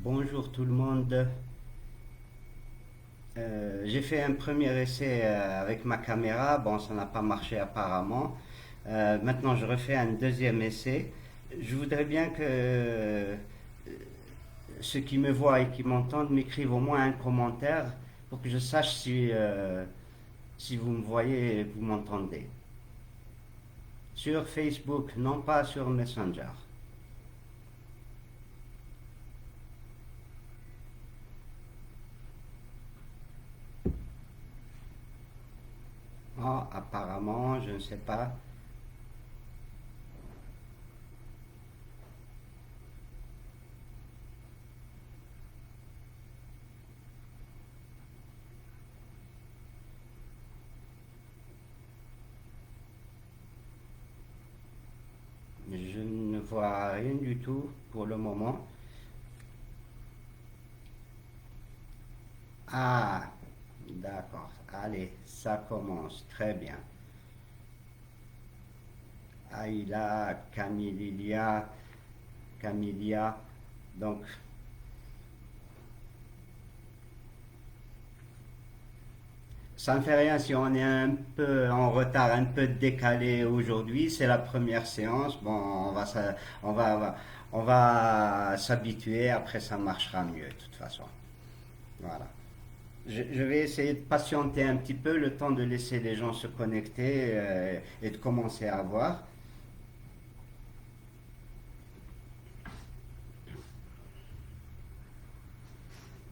Bonjour tout le monde. J'ai fait un premier essai avec ma caméra. Bon, ça n'a pas marché apparemment. Maintenant, je refais un deuxième essai. Je voudrais bien que ceux qui me voient et qui m'entendent m'écrivent au moins un commentaire pour que je sache si vous me voyez et vous m'entendez. Sur Facebook, non pas sur Messenger. Ah, apparemment, je ne sais pas. Je ne vois rien du tout pour le moment. Ah, d'accord. Allez, ça commence. Très bien. Aïla, Camilla, Camilla. Donc, ça ne fait rien si on est un peu en retard, un peu décalé aujourd'hui. C'est la première séance. Bon, on va, on va s'habituer. Après, ça marchera mieux de toute façon. Voilà. Je vais essayer de patienter un petit peu le temps de laisser les gens se connecter et de commencer à voir.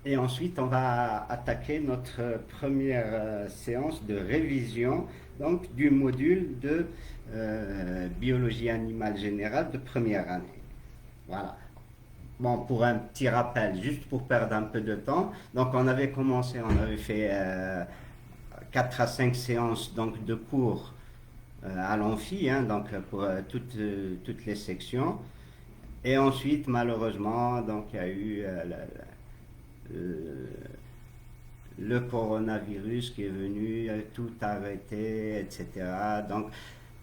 Et ensuite, on va attaquer notre première séance de révision donc, du module de biologie animale générale de première année. Voilà. Bon, pour un petit rappel, juste pour perdre un peu de temps, donc on avait commencé, on avait fait 4 à 5 séances donc, de cours à l'amphi, hein, donc pour toutes les sections. Et ensuite, malheureusement, donc il y a eu le, le coronavirus qui est venu, tout arrêter, etc. Donc,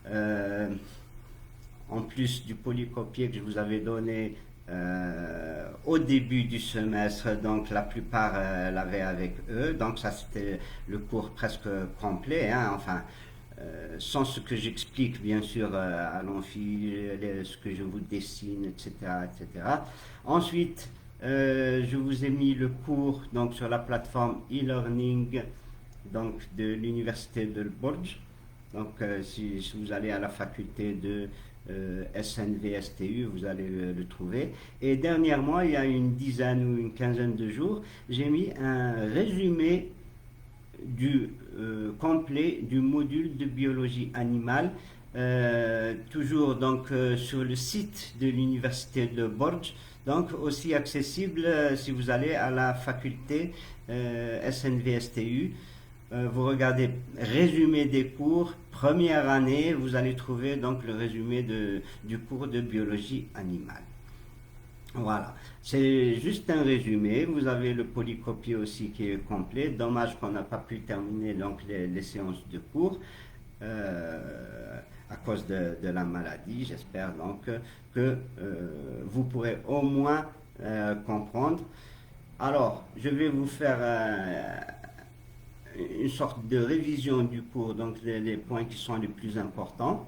euh, en plus du polycopier que je vous avais donné au début du semestre, donc la plupart l'avaient avec eux, donc ça c'était le cours presque complet, hein, enfin, sans ce que j'explique bien sûr à l'amphi, ce que je vous dessine, etc. etc. Ensuite, je vous ai mis le cours donc, sur la plateforme e-learning donc, de l'université de Bourges. Donc, si vous allez à la faculté de SNVSTU, vous allez le trouver. Et dernièrement, il y a une dizaine ou une quinzaine de jours, j'ai mis un résumé du complet du module de biologie animale, toujours donc sur le site de l'université de Bourges, donc aussi accessible si vous allez à la faculté SNVSTU. Vous regardez résumé des cours, première année, vous allez trouver donc le résumé du cours de biologie animale. Voilà, c'est juste un résumé. Vous avez le polycopier aussi qui est complet. Dommage qu'on n'a pas pu terminer donc les séances de cours à cause de la maladie. J'espère donc que vous pourrez au moins comprendre. Alors, je vais vous faire une sorte de révision du cours, donc les points qui sont les plus importants.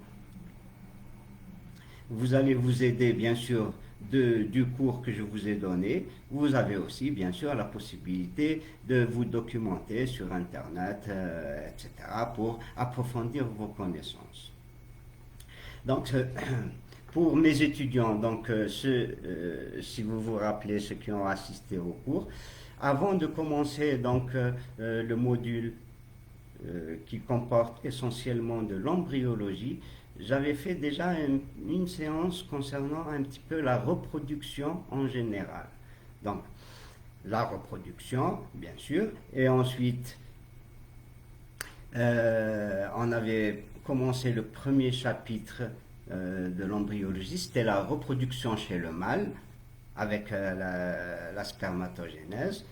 Vous allez vous aider bien sûr du cours que je vous ai donné. Vous avez aussi bien sûr la possibilité de vous documenter sur Internet, etc. pour approfondir vos connaissances. Donc, pour mes étudiants, donc si vous vous rappelez, ceux qui ont assisté au cours, avant de commencer donc le module qui comporte essentiellement de l'embryologie, j'avais fait déjà une séance concernant un petit peu la reproduction en général. Donc, la reproduction, bien sûr, et ensuite, on avait commencé le premier chapitre de l'embryologie, c'était la reproduction chez le mâle, avec la spermatogénèse.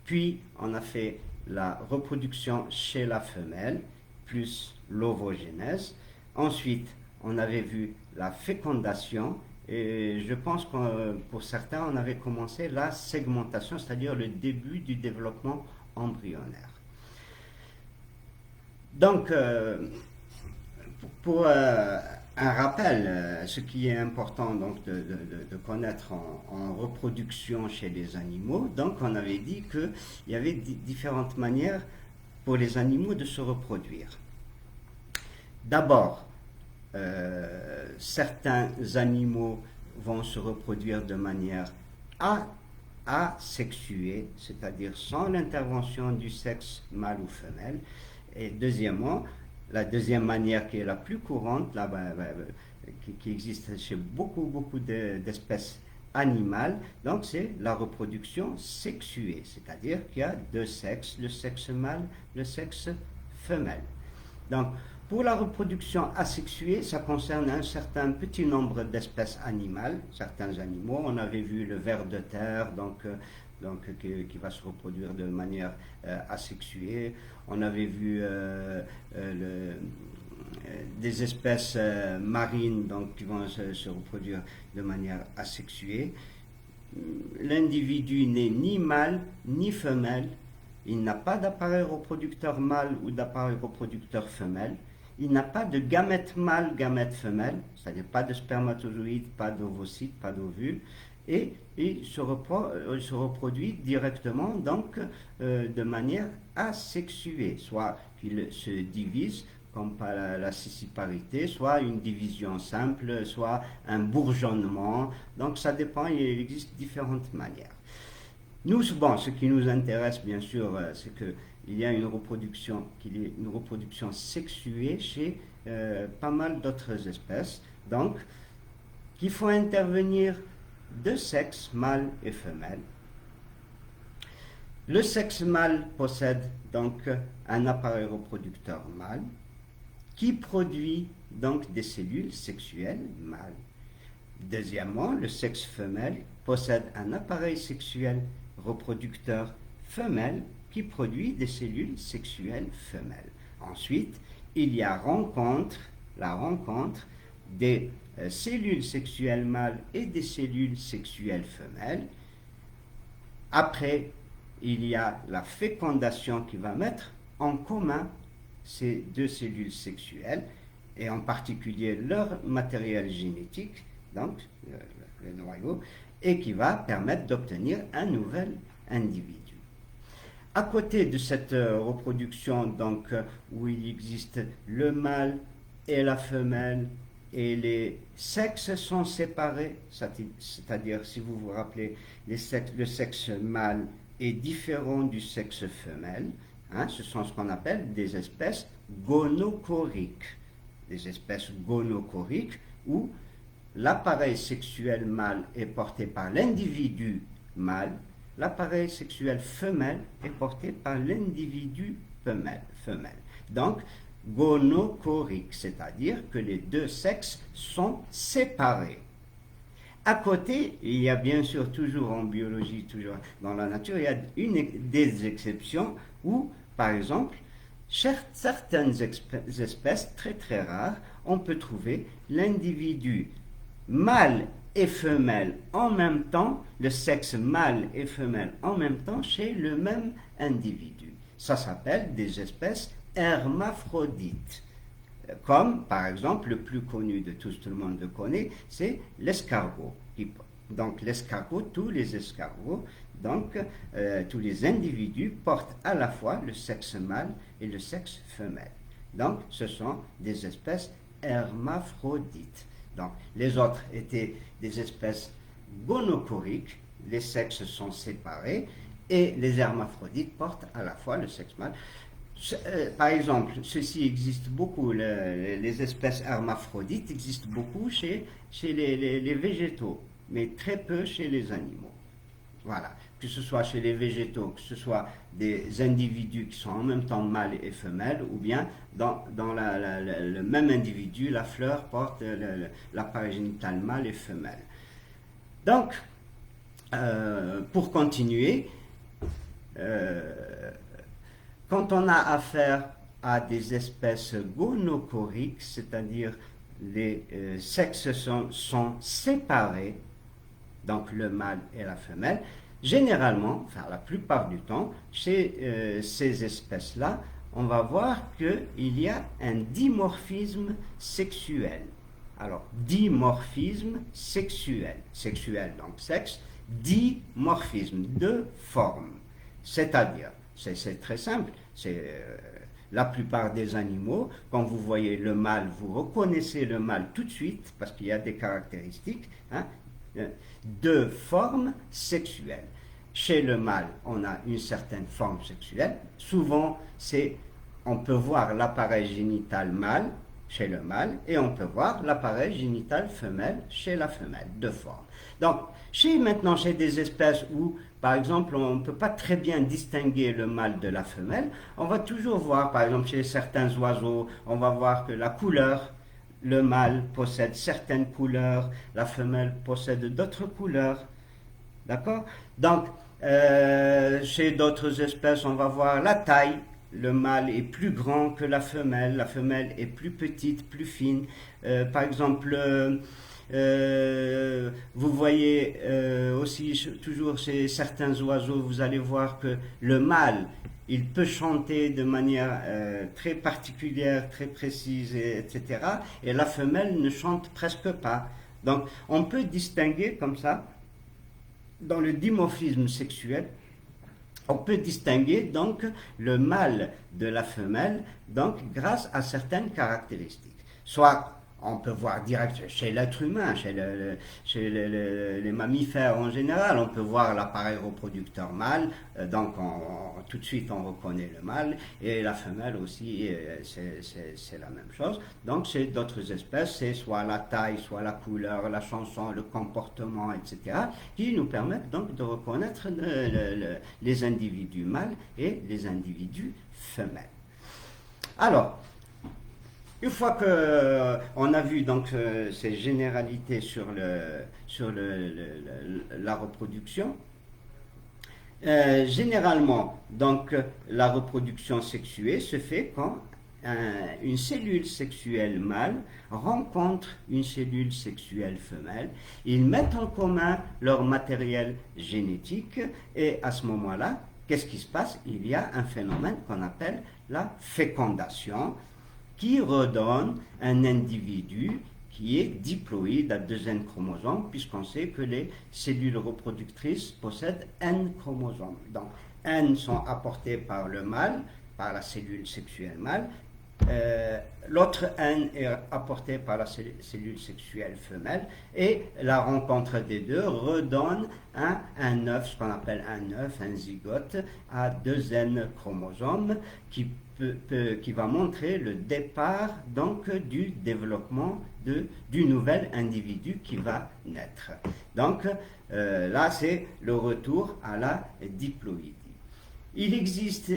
Puis, on a fait la reproduction chez la femelle, plus l'ovogénèse. Ensuite, on avait vu la fécondation Et je pense que pour certains, on avait commencé la segmentation, c'est-à-dire le début du développement embryonnaire. Donc, pour un rappel, ce qui est important donc de connaître en reproduction chez les animaux, donc on avait dit qu'il y avait différentes manières pour les animaux de se reproduire. D'abord, certains animaux vont se reproduire de manière asexuée, c'est-à-dire sans l'intervention du sexe mâle ou femelle. Et deuxièmement, la deuxième manière qui est la plus courante, qui existe chez beaucoup d'espèces animales, donc c'est la reproduction sexuée, c'est-à-dire qu'il y a deux sexes, le sexe mâle, le sexe femelle. Donc, pour la reproduction asexuée, ça concerne un certain petit nombre d'espèces animales, certains animaux. On avait vu le ver de terre, qui va se reproduire de manière asexuée. On avait vu des espèces marines qui vont se reproduire de manière asexuée. L'individu n'est ni mâle ni femelle. Il n'a pas d'appareil reproducteur mâle ou d'appareil reproducteur femelle. Il n'a pas de gamète mâle, gamète femelle, c'est-à-dire pas de spermatozoïdes, pas d'ovocytes, pas d'ovules, et il se reproduit directement, donc de manière asexuée, soit qu'il se divise, comme par la scissiparité, soit une division simple, soit un bourgeonnement, donc ça dépend, il existe différentes manières. Nous, ce qui nous intéresse, bien sûr, c'est qu'il y a une reproduction sexuée chez pas mal d'autres espèces. Donc, qu'il faut intervenir deux sexes, mâle et femelle. Le sexe mâle possède donc un appareil reproducteur mâle qui produit donc des cellules sexuelles mâles. Deuxièmement, le sexe femelle possède un appareil sexuel reproducteur femelle qui produit des cellules sexuelles femelles. Ensuite, il y a la rencontre des cellules sexuelles mâles et des cellules sexuelles femelles. Après, il y a la fécondation qui va mettre en commun ces deux cellules sexuelles et en particulier leur matériel génétique, donc le noyau, et qui va permettre d'obtenir un nouvel individu. À côté de cette reproduction, donc, où il existe le mâle et la femelle, et les sexes sont séparés, c'est-à-dire, si vous vous rappelez, le sexe mâle est différent du sexe femelle, ce sont ce qu'on appelle des espèces gonocoriques. Des espèces gonocoriques où l'appareil sexuel mâle est porté par l'individu mâle, l'appareil sexuel femelle est porté par l'individu femelle. Donc, gonocorique, c'est-à-dire que les deux sexes sont séparés. À côté, il y a bien sûr toujours en biologie, toujours dans la nature, il y a des exceptions où, par exemple, certaines espèces très très rares, on peut trouver l'individu mâle et femelle en même temps, le sexe mâle et femelle en même temps chez le même individu. Ça s'appelle des espèces hermaphrodites. Comme par exemple, le plus connu de tous, tout le monde le connaît, c'est l'escargot. Donc l'escargot, tous les escargots, donc tous les individus portent à la fois le sexe mâle et le sexe femelle. Donc ce sont des espèces hermaphrodites. Donc les autres étaient des espèces gonocoriques, les sexes sont séparés, et les hermaphrodites portent à la fois le sexe mâle. Par exemple, ceci existe beaucoup, les espèces hermaphrodites existent beaucoup chez les végétaux, mais très peu chez les animaux. Voilà, que ce soit chez les végétaux, que ce soit des individus qui sont en même temps mâles et femelles, ou bien dans le même individu, la fleur porte l'appareil génital mâle et femelle. Donc, pour continuer, quand on a affaire à des espèces gonocoriques, c'est-à-dire les sexes sont séparés, donc le mâle et la femelle, généralement, enfin la plupart du temps, chez ces espèces-là, on va voir qu'il y a un dimorphisme sexuel. Alors, dimorphisme sexuel, sexuel donc sexe, dimorphisme de forme. C'est-à-dire, c'est très simple, c'est la plupart des animaux, quand vous voyez le mâle, vous reconnaissez le mâle tout de suite, parce qu'il y a des caractéristiques, hein, de forme sexuelle. Chez le mâle, on a une certaine forme sexuelle. Souvent, on peut voir l'appareil génital mâle chez le mâle et on peut voir l'appareil génital femelle chez la femelle, de forme. Donc, maintenant, chez des espèces où, par exemple, on ne peut pas très bien distinguer le mâle de la femelle, on va toujours voir, par exemple, chez certains oiseaux, on va voir que la couleur, le mâle possède certaines couleurs, la femelle possède d'autres couleurs. D'accord? Donc, chez d'autres espèces, on va voir la taille. Le mâle est plus grand que la femelle est plus petite, plus fine. Par exemple, vous voyez aussi toujours chez certains oiseaux, vous allez voir que le mâle, il peut chanter de manière très particulière, très précise, etc. Et la femelle ne chante presque pas. Donc, on peut distinguer comme ça, dans le dimorphisme sexuel, on peut distinguer donc le mâle de la femelle donc grâce à certaines caractéristiques. Soit on peut voir direct chez l'être humain, chez les mammifères en général, on peut voir l'appareil reproducteur mâle, donc tout de suite on reconnaît le mâle, et la femelle aussi, c'est la même chose. Donc chez d'autres espèces, c'est soit la taille, soit la couleur, la chanson, le comportement, etc., qui nous permettent donc de reconnaître les individus mâles et les individus femelles. Alors, une fois qu'on a vu donc ces généralités sur la reproduction, généralement donc la reproduction sexuée se fait quand une cellule sexuelle mâle rencontre une cellule sexuelle femelle. Ils mettent en commun leur matériel génétique et à ce moment-là, qu'est-ce qui se passe? Il y a un phénomène qu'on appelle la fécondation, qui redonne un individu qui est diploïde à 2 N chromosomes, puisqu'on sait que les cellules reproductrices possèdent N chromosomes. Donc, N sont apportés par le mâle, par la cellule sexuelle mâle, l'autre N est apporté par la cellule sexuelle femelle, et la rencontre des deux redonne un œuf, ce qu'on appelle un œuf, un zygote, à 2 N chromosomes, qui va montrer le départ donc du développement du nouvel individu qui va naître. Donc là, c'est le retour à la diploïdie. Il existe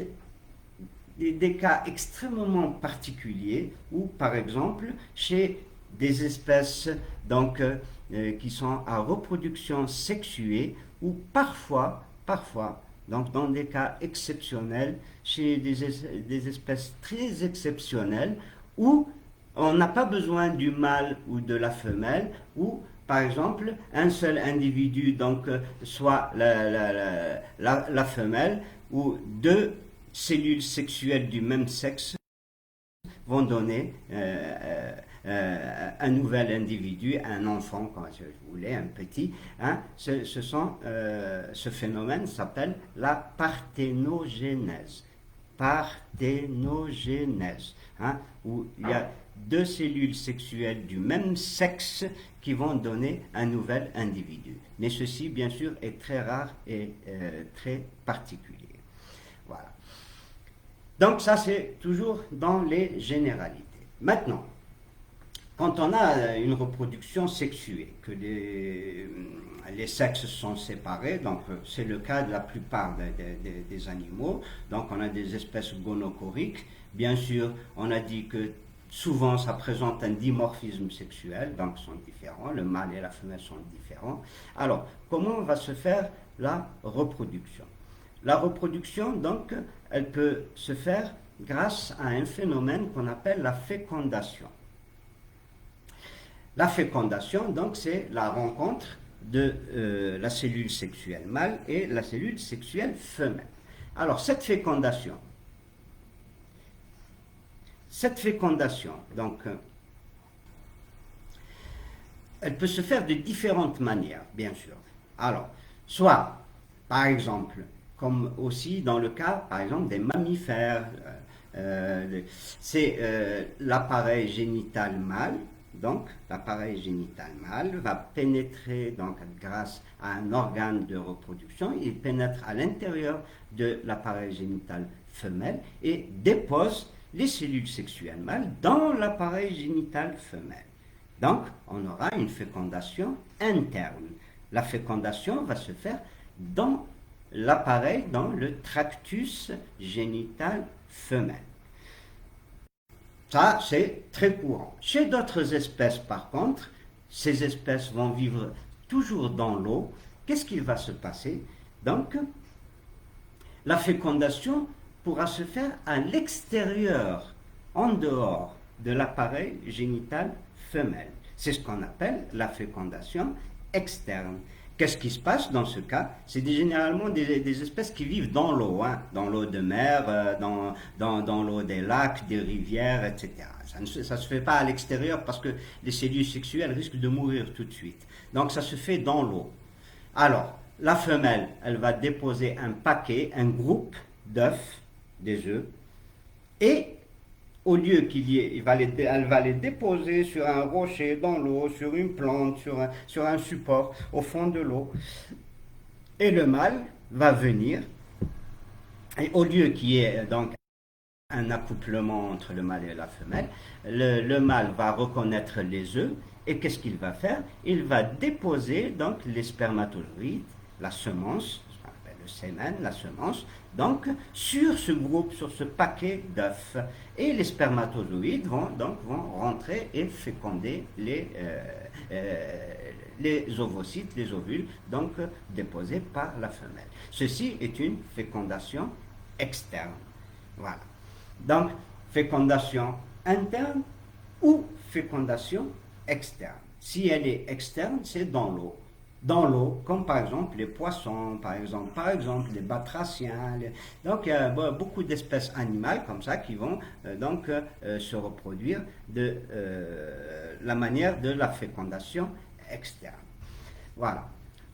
des cas extrêmement particuliers où, par exemple, chez des espèces donc, qui sont à reproduction sexuée, ou parfois, donc dans des cas exceptionnels, chez des espèces très exceptionnelles, où on n'a pas besoin du mâle ou de la femelle, où par exemple un seul individu, donc soit la femelle, ou 2 cellules sexuelles du même sexe vont donner un nouvel individu, un enfant, comme vous voulez, un petit. Ce phénomène s'appelle la parthénogénèse. Parthénogénèse, où il y a 2 cellules sexuelles du même sexe qui vont donner un nouvel individu. Mais ceci, bien sûr, est très rare et très particulier. Voilà. Donc ça, c'est toujours dans les généralités. Maintenant, quand on a une reproduction sexuée, que les sexes sont séparés, donc c'est le cas de la plupart des animaux, donc on a des espèces gonochoriques, bien sûr, on a dit que souvent ça présente un dimorphisme sexuel, donc ils sont différents, le mâle et la femelle sont différents. Alors, comment va se faire la reproduction? La reproduction, donc, elle peut se faire grâce à un phénomène qu'on appelle la fécondation. La fécondation, donc, c'est la rencontre de la cellule sexuelle mâle et la cellule sexuelle femelle. Alors, cette fécondation, donc, elle peut se faire de différentes manières, bien sûr. Alors, soit, par exemple, comme aussi dans le cas, par exemple, des mammifères, c'est l'appareil génital mâle. Donc, l'appareil génital mâle va pénétrer, donc, grâce à un organe de reproduction, il pénètre à l'intérieur de l'appareil génital femelle et dépose les cellules sexuelles mâles dans l'appareil génital femelle. Donc, on aura une fécondation interne. La fécondation va se faire dans l'appareil, dans le tractus génital femelle. Ça, c'est très courant. Chez d'autres espèces, par contre, ces espèces vont vivre toujours dans l'eau. Qu'est-ce qu'il va se passer? Donc, la fécondation pourra se faire à l'extérieur, en dehors de l'appareil génital femelle. C'est ce qu'on appelle la fécondation externe. Qu'est-ce qui se passe dans ce cas? C'est généralement des espèces qui vivent dans l'eau, hein, dans l'eau de mer, dans l'eau des lacs, des rivières, etc. Ça ne se fait pas à l'extérieur parce que les cellules sexuelles risquent de mourir tout de suite. Donc ça se fait dans l'eau. Alors, la femelle, elle va déposer un paquet, un groupe d'œufs, des œufs, et au lieu qu'il y ait, elle va les déposer sur un rocher, dans l'eau, sur une plante, sur un support, au fond de l'eau. Et le mâle va venir, et au lieu qu'il y ait donc un accouplement entre le mâle et la femelle, le mâle va reconnaître les œufs, et qu'est-ce qu'il va faire? Il va déposer donc les spermatozoïdes, la semence, ce qu'on appelle le sémen, la semence, donc sur ce groupe, sur ce paquet d'œufs. Et les spermatozoïdes vont rentrer et féconder les ovocytes, les ovules, donc déposés par la femelle. Ceci est une fécondation externe. Voilà. Donc, fécondation interne ou fécondation externe. Si elle est externe, c'est dans l'eau. Dans l'eau, comme par exemple les poissons, par exemple les batraciens. Donc, il y a beaucoup d'espèces animales comme ça qui vont se reproduire de la manière de la fécondation externe. Voilà.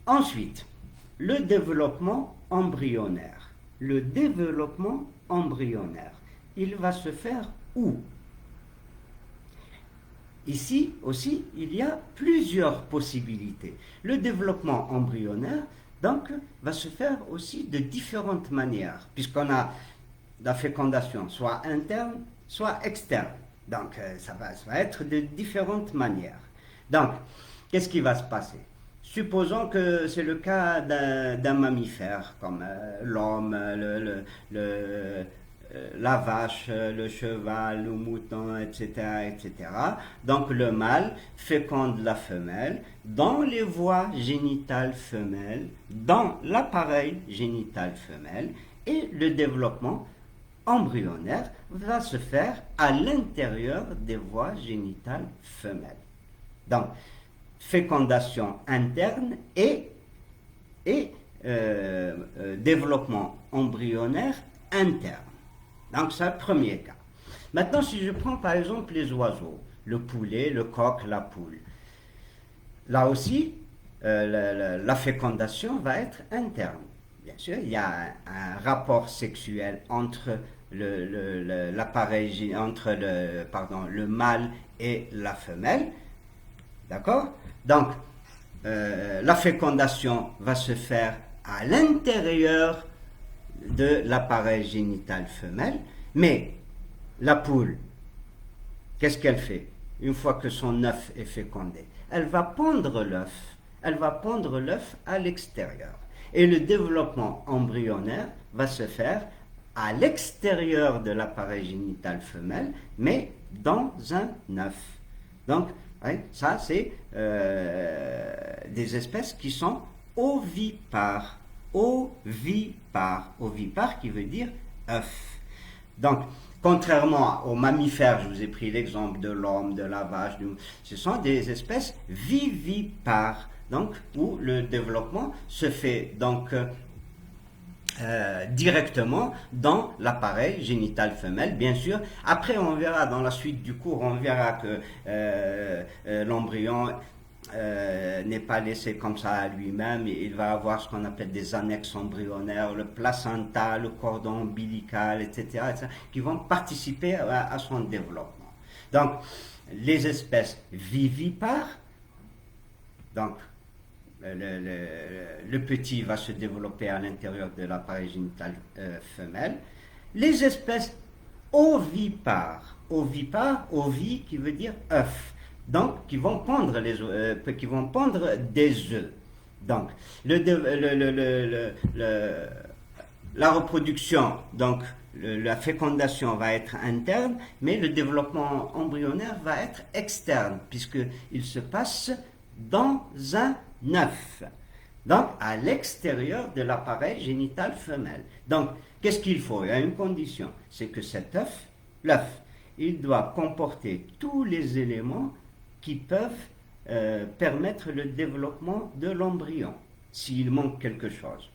Ensuite, le développement embryonnaire. Le développement embryonnaire, il va se faire où? Ici aussi, il y a plusieurs possibilités. Le développement embryonnaire, donc, va se faire aussi de différentes manières, puisqu'on a la fécondation soit interne, soit externe. Donc, ça va être de différentes manières. Donc, qu'est-ce qui va se passer? Supposons que c'est le cas d'un mammifère, comme l'homme, la vache, le cheval, le mouton, etc., etc. Donc le mâle féconde la femelle dans les voies génitales femelles, dans l'appareil génital femelle, et le développement embryonnaire va se faire à l'intérieur des voies génitales femelles. Donc, fécondation interne et développement embryonnaire interne. Donc, c'est le premier cas. Maintenant, si je prends par exemple les oiseaux, le poulet, le coq, la poule, là aussi, la fécondation va être interne. Bien sûr, il y a un rapport sexuel entre l'appareil, entre le mâle et la femelle. D'accord? Donc, la fécondation va se faire à l'intérieur de l'appareil génital femelle, mais la poule, qu'est-ce qu'elle fait? Une fois que son œuf est fécondé, elle va pondre l'œuf. Elle va pondre l'œuf à l'extérieur. Et le développement embryonnaire va se faire à l'extérieur de l'appareil génital femelle, mais dans un œuf. Donc, ça, c'est des espèces qui sont ovipares. Ovipare qui veut dire œuf. Donc, contrairement aux mammifères, je vous ai pris l'exemple de l'homme, de la vache, ce sont des espèces vivipares, donc où le développement se fait donc directement dans l'appareil génital femelle, bien sûr. Après, on verra dans la suite du cours, on verra que l'embryon n'est pas laissé comme ça à lui-même. Il va avoir ce qu'on appelle des annexes embryonnaires, le placenta, le cordon ombilical, etc., qui vont participer à son développement. Donc, les espèces vivipares, donc le petit va se développer à l'intérieur de l'appareil génital femelle. Les espèces ovipares, ovi qui veut dire œuf, donc qui vont pondre des œufs. Donc la reproduction, donc la fécondation va être interne, mais le développement embryonnaire va être externe, puisqu'il se passe dans un œuf, donc à l'extérieur de l'appareil génital femelle. Donc, qu'est-ce qu'il faut? Il y a une condition, c'est que cet œuf, l'œuf, il doit comporter tous les éléments qui peuvent permettre le développement de l'embryon. S'il manque quelque chose,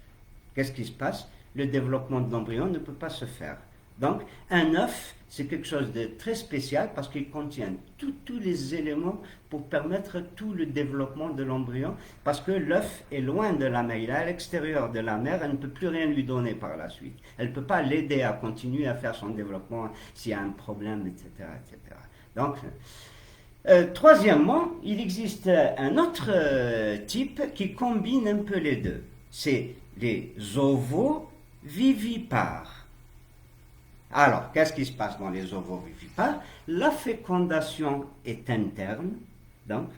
qu'est-ce qui se passe? Le développement de l'embryon ne peut pas se faire. Donc, un œuf, c'est quelque chose de très spécial parce qu'il contient tous les éléments pour permettre tout le développement de l'embryon, parce que l'œuf est loin de la mère, il est à l'extérieur de la mère, elle ne peut plus rien lui donner par la suite. Elle ne peut pas l'aider à continuer à faire son développement s'il y a un problème, etc., etc. Donc, troisièmement, il existe un autre type qui combine un peu les deux. C'est les ovovivipares. Alors, qu'est-ce qui se passe dans les ovovivipares? La fécondation est interne, donc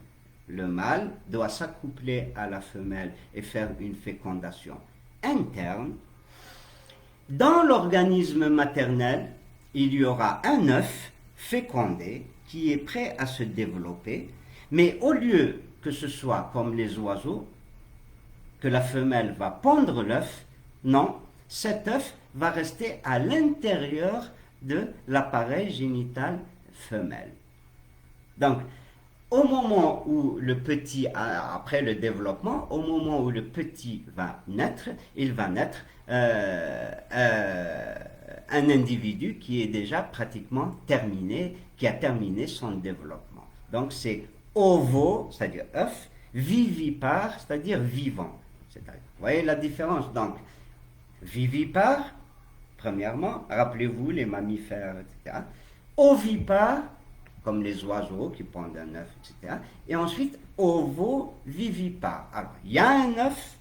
le mâle doit s'accoupler à la femelle et faire une fécondation interne. Dans l'organisme maternel, il y aura un œuf fécondé qui est prêt à se développer, mais au lieu que ce soit comme les oiseaux, que la femelle va pondre l'œuf, non, cet œuf va rester à l'intérieur de l'appareil génital femelle. Donc, au moment où le petit, après le développement, au moment où le petit va naître, il va naître un individu qui est déjà pratiquement terminé, qui a terminé son développement. Donc, c'est ovo, c'est-à-dire œuf, vivipare, c'est-à-dire vivant. Vous voyez la différence? Donc, vivipare, premièrement, rappelez-vous les mammifères, etc. Ovipare, comme les oiseaux qui pondent un œuf, etc. Et ensuite, ovovivipare. Alors, il y a un œuf,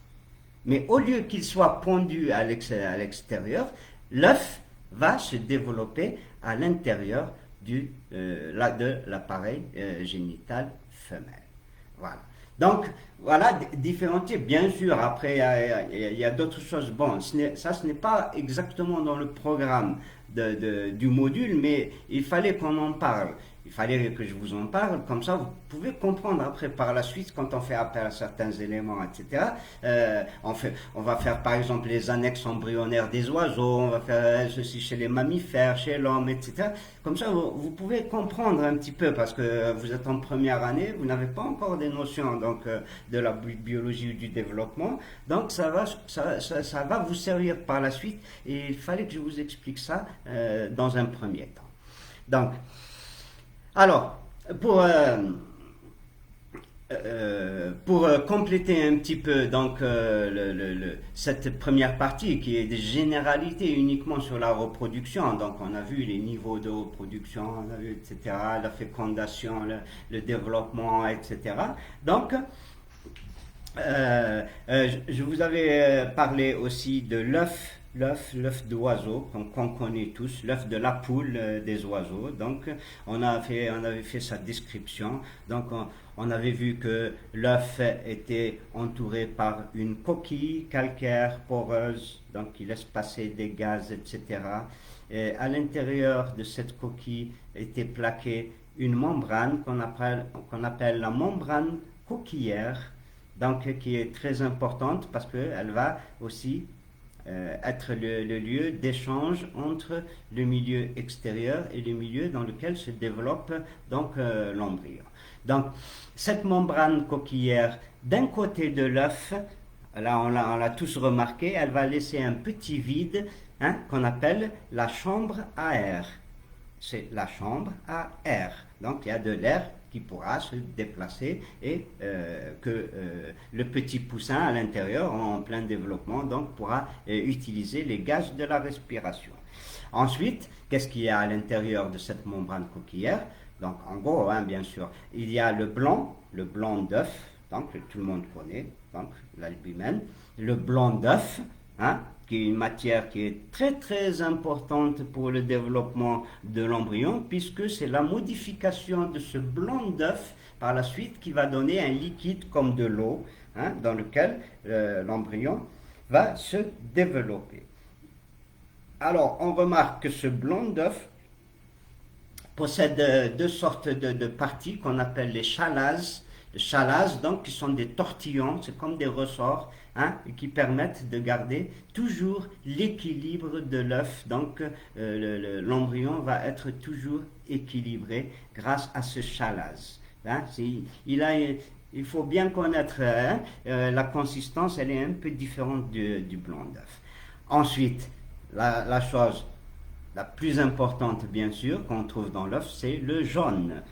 mais au lieu qu'il soit pondu à l'extérieur, l'œuf va se développer à l'intérieur de l'appareil génital femelle. Voilà. Donc, voilà, différents types. Bien sûr, après, il y a d'autres choses. Bon, ce n'est pas exactement dans le programme du module, mais il fallait qu'on en parle. Il fallait que je vous en parle, comme ça vous pouvez comprendre après par la suite quand on fait appel à certains éléments, etc. On va faire par exemple les annexes embryonnaires des oiseaux, on va faire ceci chez les mammifères, chez l'homme, etc. Comme ça vous pouvez comprendre un petit peu parce que vous êtes en première année, vous n'avez pas encore des notions donc de la biologie du développement, donc ça va vous servir par la suite et il fallait que je vous explique ça dans un premier temps. Donc, alors, pour compléter un petit peu donc cette première partie qui est des généralités uniquement sur la reproduction, donc on a vu les niveaux de reproduction, on a vu, etc., la fécondation, le développement, etc. Donc, je vous avais parlé aussi de l'œuf d'oiseau qu'on connaît tous, l'œuf de la poule des oiseaux. Donc on avait fait sa description. Donc on avait vu que l'œuf était entouré par une coquille calcaire poreuse, donc qui laisse passer des gaz, etc. Et à l'intérieur de cette coquille était plaquée une membrane qu'on appelle la membrane coquillière, donc qui est très importante parce qu'elle va aussi être le lieu d'échange entre le milieu extérieur et le milieu dans lequel se développe donc l'embryon. Donc cette membrane coquillière d'un côté de l'œuf, là on l'a tous remarqué, elle va laisser un petit vide qu'on appelle la chambre à air. C'est la chambre à air. Donc il y a de l'air qui pourra se déplacer et que le petit poussin à l'intérieur, en plein développement, donc pourra utiliser les gaz de la respiration. Ensuite, qu'est-ce qu'il y a à l'intérieur de cette membrane coquillière? Donc en gros, bien sûr, il y a le blanc d'œuf, donc que tout le monde connaît, donc l'albumène, le blanc d'œuf, qui est une matière qui est très très importante pour le développement de l'embryon, puisque c'est la modification de ce blanc d'œuf par la suite qui va donner un liquide comme de l'eau, dans lequel l'embryon va se développer. Alors on remarque que ce blanc d'œuf possède deux sortes de parties qu'on appelle les chalases. Les chalases, donc, qui sont des tortillons, c'est comme des ressorts, qui permettent de garder toujours l'équilibre de l'œuf. Donc l'embryon va être toujours équilibré grâce à ce chalase. Il faut bien connaître la consistance, elle est un peu différente du blanc d'œuf. Ensuite, la chose la plus importante, bien sûr, qu'on trouve dans l'œuf, c'est le jaune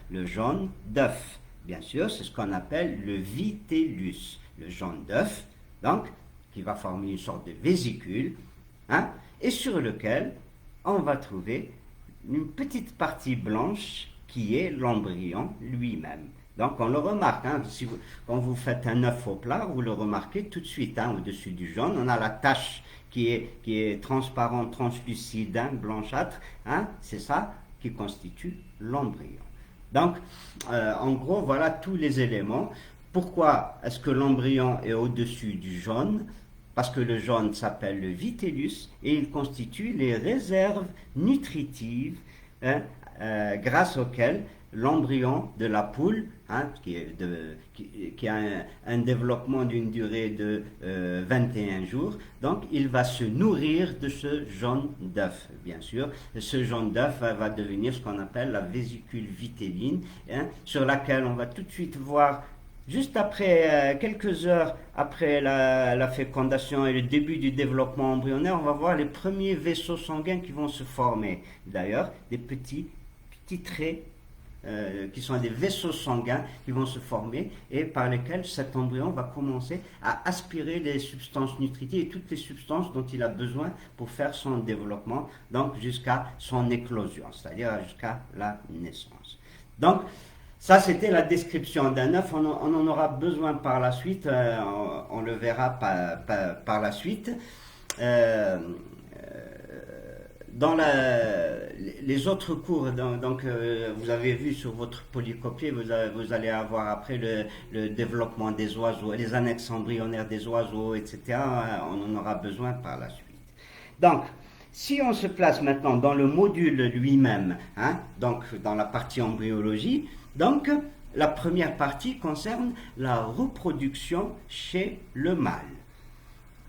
d'œuf. Bien sûr, c'est ce qu'on appelle le vitellus, le jaune d'œuf, donc, qui va former une sorte de vésicule, et sur lequel on va trouver une petite partie blanche qui est l'embryon lui-même. Donc, on le remarque, quand vous faites un œuf au plat, vous le remarquez tout de suite, au-dessus du jaune, on a la tache qui est transparente, translucide, blanchâtre, c'est ça qui constitue l'embryon. Donc, en gros, voilà tous les éléments. Pourquoi est-ce que l'embryon est au-dessus du jaune? Parce que le jaune s'appelle le vitellus et il constitue les réserves nutritives grâce auxquelles l'embryon de la poule, qui a un développement d'une durée de 21 jours, donc il va se nourrir de ce jaune d'œuf, bien sûr. Ce jaune d'œuf va devenir ce qu'on appelle la vésicule vitelline, sur laquelle on va tout de suite voir, juste après, quelques heures après la fécondation et le début du développement embryonnaire, on va voir les premiers vaisseaux sanguins qui vont se former. D'ailleurs, des petits traits qui sont des vaisseaux sanguins qui vont se former et par lesquels cet embryon va commencer à aspirer les substances nutritives et toutes les substances dont il a besoin pour faire son développement, donc jusqu'à son éclosion, c'est-à-dire jusqu'à la naissance. Donc, ça, c'était la description d'un œuf. On en aura besoin par la suite, on le verra par la suite. Dans les autres cours, donc vous avez vu sur votre polycopier, vous allez avoir après le développement des oiseaux, les annexes embryonnaires des oiseaux, etc. On en aura besoin par la suite. Donc, si on se place maintenant dans le module lui-même, donc dans la partie embryologie, donc la première partie concerne la reproduction chez le mâle.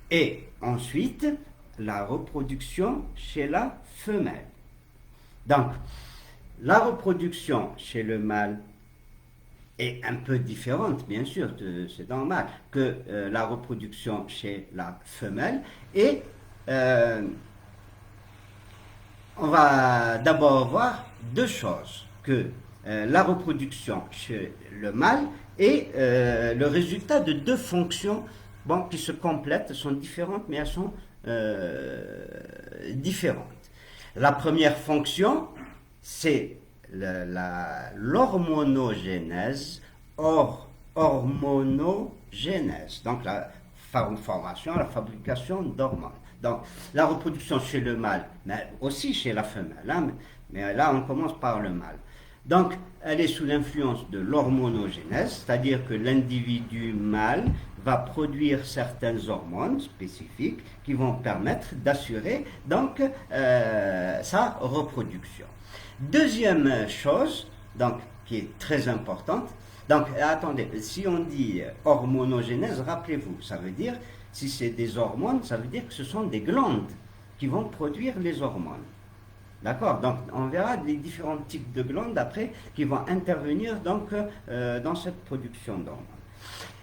Et ensuite, la reproduction chez la femelle. Donc, la reproduction chez le mâle est un peu différente, bien sûr, c'est normal, que la reproduction chez la femelle. Et on va d'abord voir deux choses, que la reproduction chez le mâle est le résultat de deux fonctions qui se complètent, sont différentes, mais elles sont différentes. La première fonction, c'est l'hormonogénèse, donc la formation, la fabrication d'hormones. Donc la reproduction chez le mâle, mais aussi chez la femelle, mais là on commence par le mâle. Donc elle est sous l'influence de l'hormonogénèse, c'est-à-dire que l'individu mâle va produire certaines hormones spécifiques qui vont permettre d'assurer donc sa reproduction. Deuxième chose, donc qui est très importante, donc attendez, si on dit hormonogénèse, rappelez-vous, ça veut dire Si c'est des hormones, ça veut dire que ce sont des glandes qui vont produire les hormones. D'accord? Donc, on verra les différents types de glandes après qui vont intervenir donc, dans cette production d'hormones.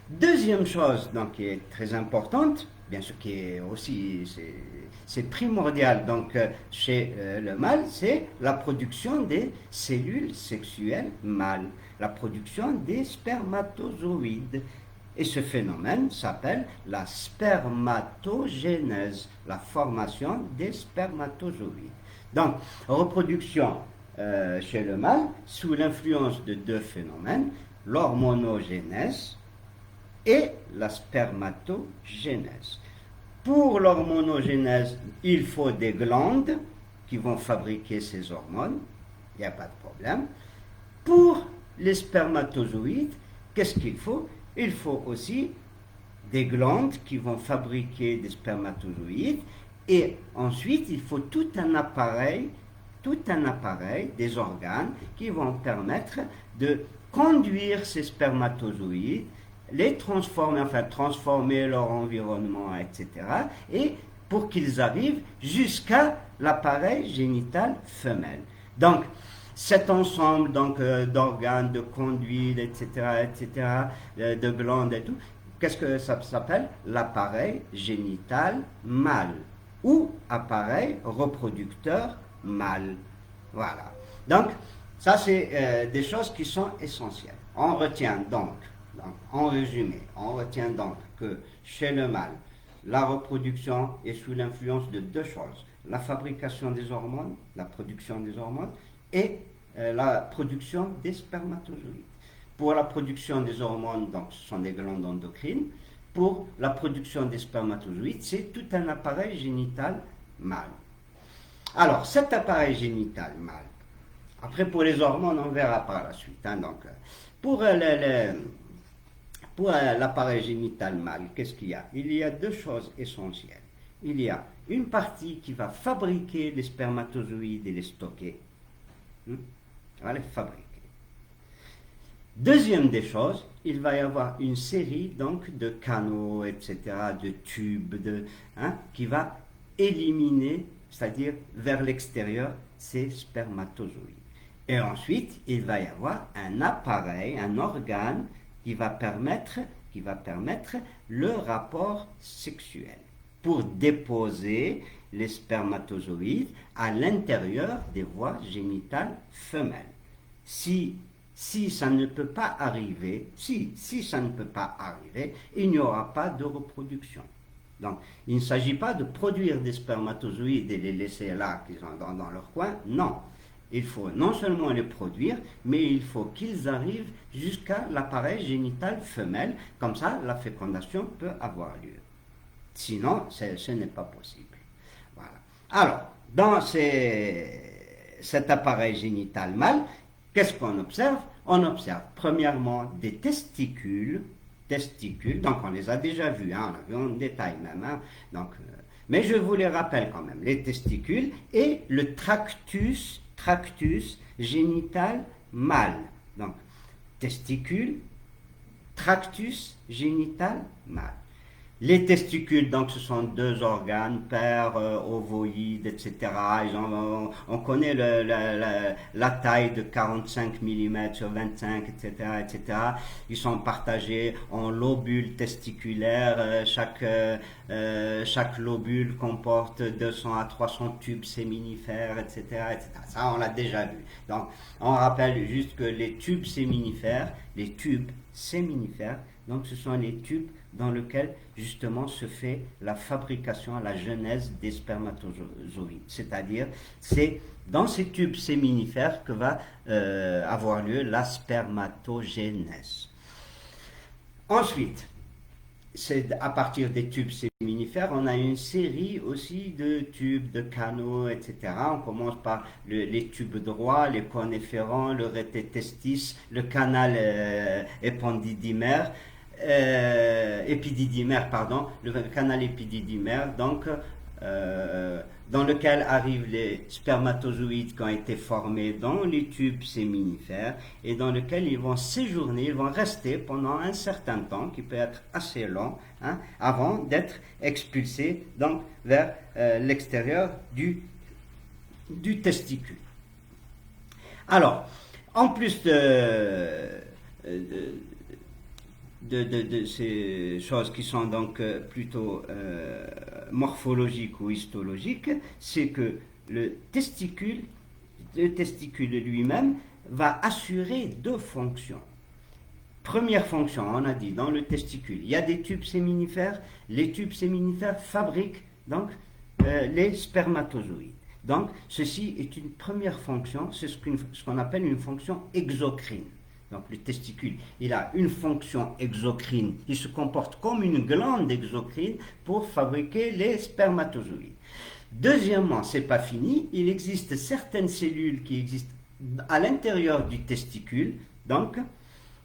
Deuxième chose donc, qui est très importante, bien sûr qui est aussi c'est primordial donc, chez le mâle, c'est la production des cellules sexuelles mâles, la production des spermatozoïdes. Et ce phénomène s'appelle la spermatogénèse, la formation des spermatozoïdes. Donc, reproduction chez le mâle sous l'influence de deux phénomènes, l'hormonogénèse et la spermatogénèse. Pour l'hormonogénèse, il faut des glandes qui vont fabriquer ces hormones, il n'y a pas de problème. Pour les spermatozoïdes, qu'est-ce qu'il faut? Il faut aussi des glandes qui vont fabriquer des spermatozoïdes et ensuite il faut tout un appareil, des organes qui vont permettre de conduire ces spermatozoïdes, les transformer, enfin transformer leur environnement, etc. et pour qu'ils arrivent jusqu'à l'appareil génital femelle. Donc, cet ensemble donc, d'organes, de conduites, etc., de glandes et tout, qu'est-ce que ça s'appelle? L'appareil génital mâle ou appareil reproducteur mâle. Voilà. Donc, ça c'est des choses qui sont essentielles. On retient donc, en résumé, on retient donc que chez le mâle, la reproduction est sous l'influence de deux choses. La fabrication des hormones, la production des hormones, et la production des spermatozoïdes. Pour la production des hormones, donc, ce sont des glandes endocrines. Pour la production des spermatozoïdes, c'est tout un appareil génital mâle. Alors, cet appareil génital mâle, après pour les hormones, on verra par la suite. Hein, donc, pour l'appareil génital mâle, qu'est-ce qu'il y a? Il y a deux choses essentielles. Il y a une partie qui va fabriquer les spermatozoïdes et les stocker. On va les fabriquer. Deuxième des choses, il va y avoir une série donc de canaux, etc., de tubes, qui va éliminer, c'est-à-dire vers l'extérieur, ces spermatozoïdes. Et ensuite, il va y avoir un appareil, un organe qui va permettre le rapport sexuel pour déposer les spermatozoïdes à l'intérieur des voies génitales femelles. Si ça ne peut pas arriver, il n'y aura pas de reproduction. Donc, il ne s'agit pas de produire des spermatozoïdes et les laisser là, qu'ils sont dans leur coin. Non. Il faut non seulement les produire, mais il faut qu'ils arrivent jusqu'à l'appareil génital femelle. Comme ça, la fécondation peut avoir lieu. Sinon, ce n'est pas possible. Voilà. Alors, dans cet appareil génital mâle, qu'est-ce qu'on observe? On observe premièrement des testicules, donc on les a déjà vus, on l'a vu en détail même, donc, mais je vous les rappelle quand même, les testicules et le tractus génital mâle. Donc, testicule, tractus génital mâle. Les testicules, donc, ce sont deux organes, paires, ovoïdes, etc. On connaît la taille de 45 mm sur 25, etc. Ils sont partagés en lobules testiculaires. Chaque lobule comporte 200 à 300 tubes séminifères, etc. Ça, on l'a déjà vu. Donc, on rappelle juste que les tubes séminifères, donc, ce sont les tubes dans lesquels justement se fait la fabrication, la genèse des spermatozoïdes. C'est-à-dire, c'est dans ces tubes séminifères que va avoir lieu la spermatogénèse. Ensuite, c'est à partir des tubes séminifères, on a une série aussi de tubes, de canaux, etc. On commence par les tubes droits, les cônes efférents, le rete testis, le canal le canal épididymaire, donc dans lequel arrivent les spermatozoïdes qui ont été formés dans les tubes séminifères et dans lequel ils vont séjourner, ils vont rester pendant un certain temps, qui peut être assez long, hein, avant d'être expulsés donc, vers l'extérieur du testicule. Alors, en plus de ces choses qui sont donc plutôt morphologiques ou histologiques, c'est que le testicule lui-même va assurer deux fonctions. Première fonction, on a dit, dans le testicule, il y a des tubes séminifères. Les tubes séminifères fabriquent donc les spermatozoïdes. Donc, ceci est une première fonction, c'est ce qu'on appelle une fonction exocrine. Donc, le testicule, il a une fonction exocrine, il se comporte comme une glande exocrine pour fabriquer les spermatozoïdes. Deuxièmement, c'est pas fini, il existe certaines cellules qui existent à l'intérieur du testicule, donc,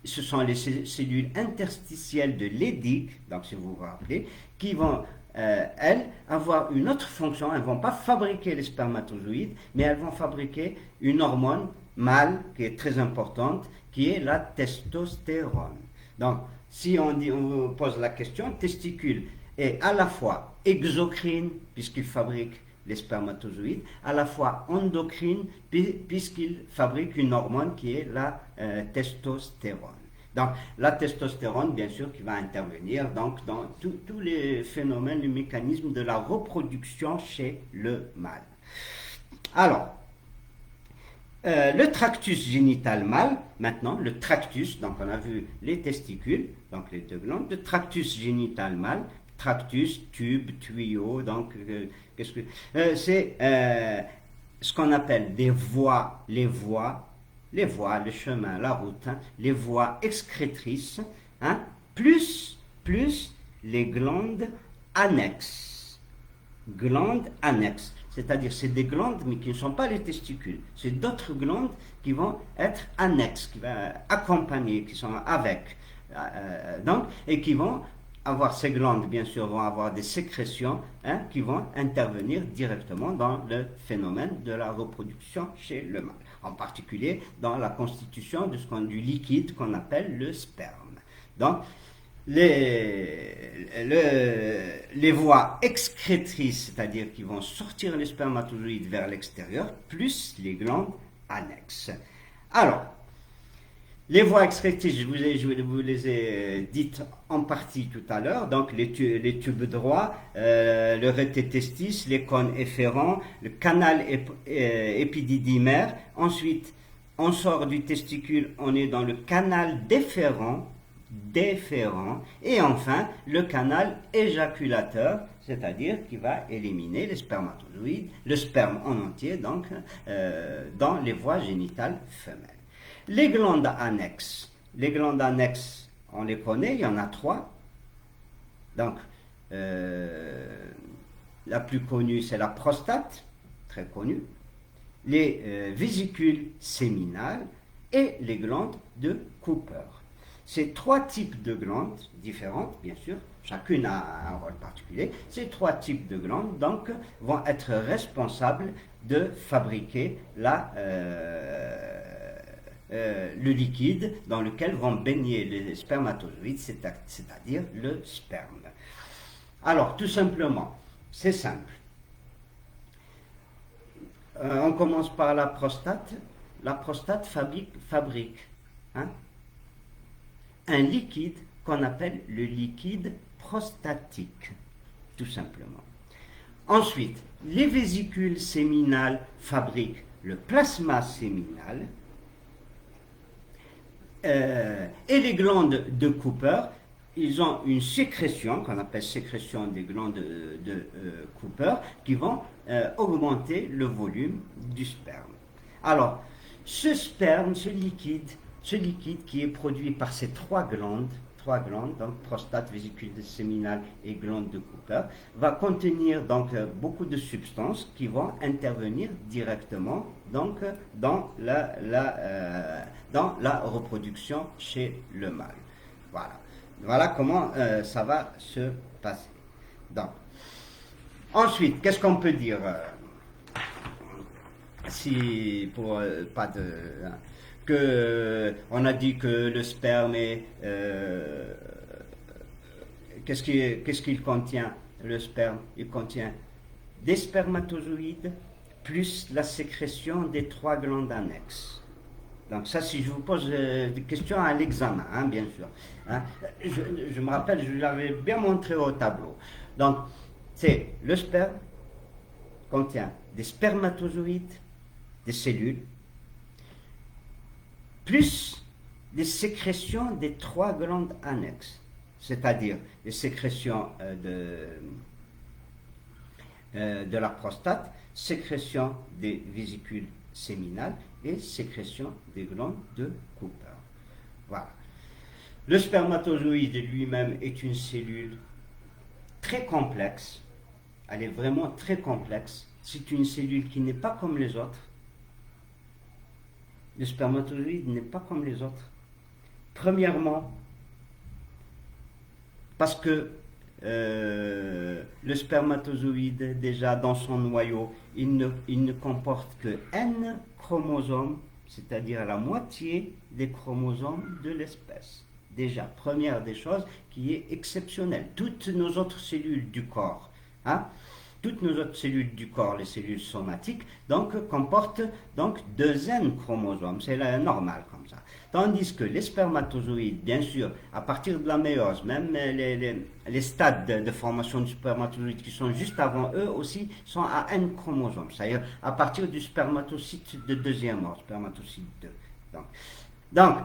ce sont les cellules interstitielles de Leydig, donc si vous vous rappelez, qui vont elles, avoir une autre fonction. Elles ne vont pas fabriquer les spermatozoïdes, mais elles vont fabriquer une hormone mâle qui est très importante, qui est la testostérone. Donc, si on vous pose la question, testicule est à la fois exocrine, puisqu'il fabrique les spermatozoïdes, à la fois endocrine, puisqu'il fabrique une hormone qui est la testostérone. Donc, la testostérone, bien sûr, qui va intervenir donc, dans tous les phénomènes, les mécanismes de la reproduction chez le mâle. Alors, le tractus génital mâle, maintenant, le tractus, donc on a vu les testicules, donc les deux glandes, le tractus génital mâle, tractus, tube, tuyau, donc, c'est ce qu'on appelle des voies, les voies, le chemin, la route, hein, les voies excrétrices, hein, plus les glandes annexes. Glandes annexes, c'est-à-dire c'est des glandes mais qui ne sont pas les testicules, c'est d'autres glandes qui vont être annexes, qui vont accompagner, qui sont avec, donc, et qui vont avoir, ces glandes bien sûr vont avoir des sécrétions, hein, qui vont intervenir directement dans le phénomène de la reproduction chez le mâle, en particulier dans la constitution du liquide qu'on appelle le sperme. Donc, les voies excrétrices, c'est-à-dire qui vont sortir les spermatozoïdes vers l'extérieur, plus les glandes annexes. Alors, les voies excrétrices, je vous les ai dites en partie tout à l'heure, donc les tubes droits, le rététestis, les cônes efférents, le canal épididymaire. Ensuite, on sort du testicule, on est dans le canal déférent, et enfin le canal éjaculateur, c'est-à-dire qui va éliminer les spermatozoïdes, le sperme en entier, donc dans les voies génitales femelles. Les glandes annexes, on les connaît, il y en a 3. Donc, la plus connue, c'est la prostate, très connue, les vésicules séminales et les glandes de Cooper. Ces 3 types de glandes différentes, bien sûr, chacune a un rôle particulier. Ces 3 types de glandes, donc, vont être responsables de fabriquer le liquide dans lequel vont baigner les spermatozoïdes, c'est-à-dire le sperme. Alors, tout simplement, c'est simple. On commence par la prostate. La prostate fabrique hein, un liquide qu'on appelle le liquide prostatique, tout simplement. Ensuite, les vésicules séminales fabriquent le plasma séminal, et les glandes de Cooper, ils ont une sécrétion qu'on appelle sécrétion des glandes de Cooper, qui vont augmenter le volume du sperme. Alors, ce sperme, ce liquide qui est produit par ces 3 glandes, donc prostate, vésicule séminale et glande de Cooper, va contenir donc beaucoup de substances qui vont intervenir directement donc dans la reproduction chez le mâle. Voilà comment ça va se passer. Donc, Ensuite, qu'est-ce qu'on peut dire si pour pas de hein, que on a dit que le sperme est qu'est-ce qu'il contient le sperme? Il contient des spermatozoïdes plus la sécrétion des 3 glandes annexes. Donc ça, si je vous pose des questions à l'examen, hein, bien sûr. Hein, je me rappelle, je l'avais bien montré au tableau. Donc, c'est le sperme contient des spermatozoïdes, des cellules, plus des sécrétions des 3 glandes annexes, c'est-à-dire les sécrétions de la prostate, sécrétion des vésicules séminales et sécrétion des glandes de Cooper. Voilà. Le spermatozoïde lui-même est une cellule très complexe. Elle est vraiment très complexe. C'est une cellule qui n'est pas comme les autres. Le spermatozoïde n'est pas comme les autres. Premièrement, parce que le spermatozoïde, déjà dans son noyau, il ne comporte que N chromosomes, c'est-à-dire la moitié des chromosomes de l'espèce. Déjà, première des choses qui est exceptionnelle. Toutes nos autres cellules du corps, hein, toutes nos autres cellules du corps, les cellules somatiques, donc comportent donc 2 N chromosomes, c'est normal comme ça. Tandis que les spermatozoïdes, bien sûr, à partir de la méiose, même les stades de formation du spermatozoïde qui sont juste avant eux aussi sont à N chromosomes, c'est-à-dire à partir du spermatocyte de deuxième ordre, spermatocyte 2. Donc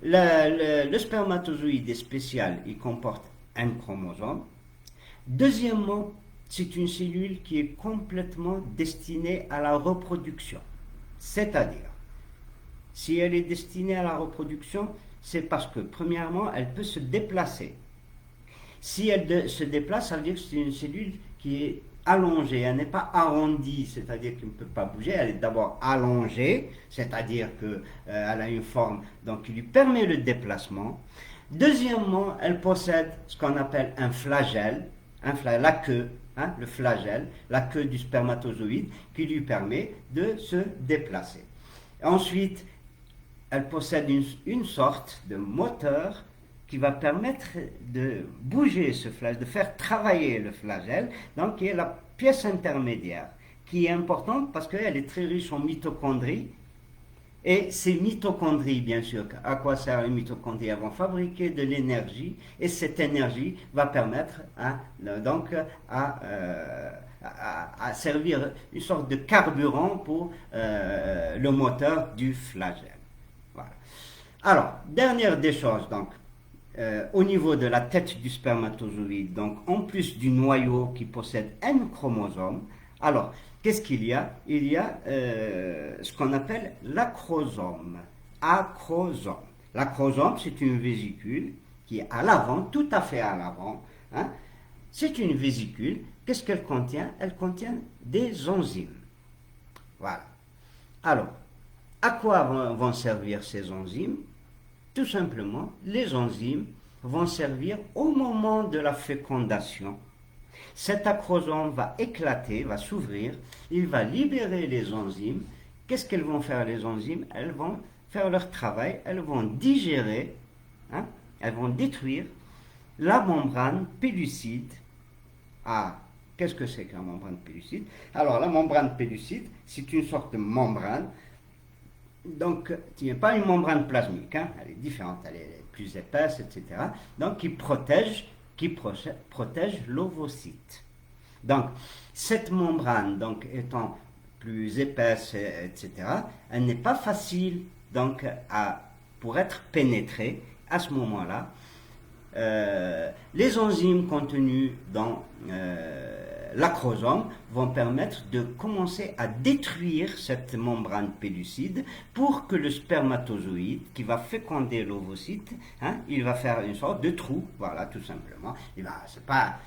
le spermatozoïde est spécial, il comporte N chromosomes. Deuxièmement, c'est une cellule qui est complètement destinée à la reproduction. C'est-à-dire, si elle est destinée à la reproduction, c'est parce que, premièrement, elle peut se déplacer. Si elle se déplace, ça veut dire que c'est une cellule qui est allongée, elle n'est pas arrondie, c'est-à-dire qu'elle ne peut pas bouger, elle est d'abord allongée, c'est-à-dire qu'elle a une forme donc, qui lui permet le déplacement. Deuxièmement, elle possède ce qu'on appelle un flagelle, la queue, hein, le flagelle, la queue du spermatozoïde qui lui permet de se déplacer. Ensuite, elle possède une sorte de moteur qui va permettre de bouger ce flagelle, de faire travailler le flagelle, donc qui est la pièce intermédiaire, qui est importante parce qu'elle est très riche en mitochondries. Et ces mitochondries, bien sûr, à quoi servent les mitochondries? Elles vont fabriquer de l'énergie et cette énergie va permettre donc à servir une sorte de carburant pour le moteur du flagelle. Voilà. Alors, dernière des choses, donc, au niveau de la tête du spermatozoïde, donc en plus du noyau qui possède N chromosomes, alors, qu'est-ce qu'il y a? Il y a ce qu'on appelle l'acrosome. Acrosome. L'acrosome, c'est une vésicule qui est à l'avant, tout à fait à l'avant. Hein. C'est une vésicule. Qu'est-ce qu'elle contient? Elle contient des enzymes. Voilà. Alors, à quoi vont servir ces enzymes? Tout simplement, les enzymes vont servir au moment de la fécondation. Cet acrosome va éclater, va s'ouvrir, il va libérer les enzymes. Qu'est-ce qu'elles vont faire les enzymes? Elles vont faire leur travail, elles vont digérer, hein, elles vont détruire la membrane pellucide. Ah, qu'est-ce que c'est que la membrane pellucide? Alors la membrane pellucide, c'est une sorte de membrane, donc qui n'est pas une membrane plasmique, hein, elle est différente, elle est plus épaisse, etc. Donc qui protège l'ovocyte. Donc, cette membrane, donc, étant plus épaisse, etc., elle n'est pas facile donc, pour être pénétrée. À ce moment-là, les enzymes contenues dans l'acrosome vont permettre de commencer à détruire cette membrane pellucide pour que le spermatozoïde qui va féconder l'ovocyte, hein, il va faire une sorte de trou, voilà, tout simplement. C'est pas,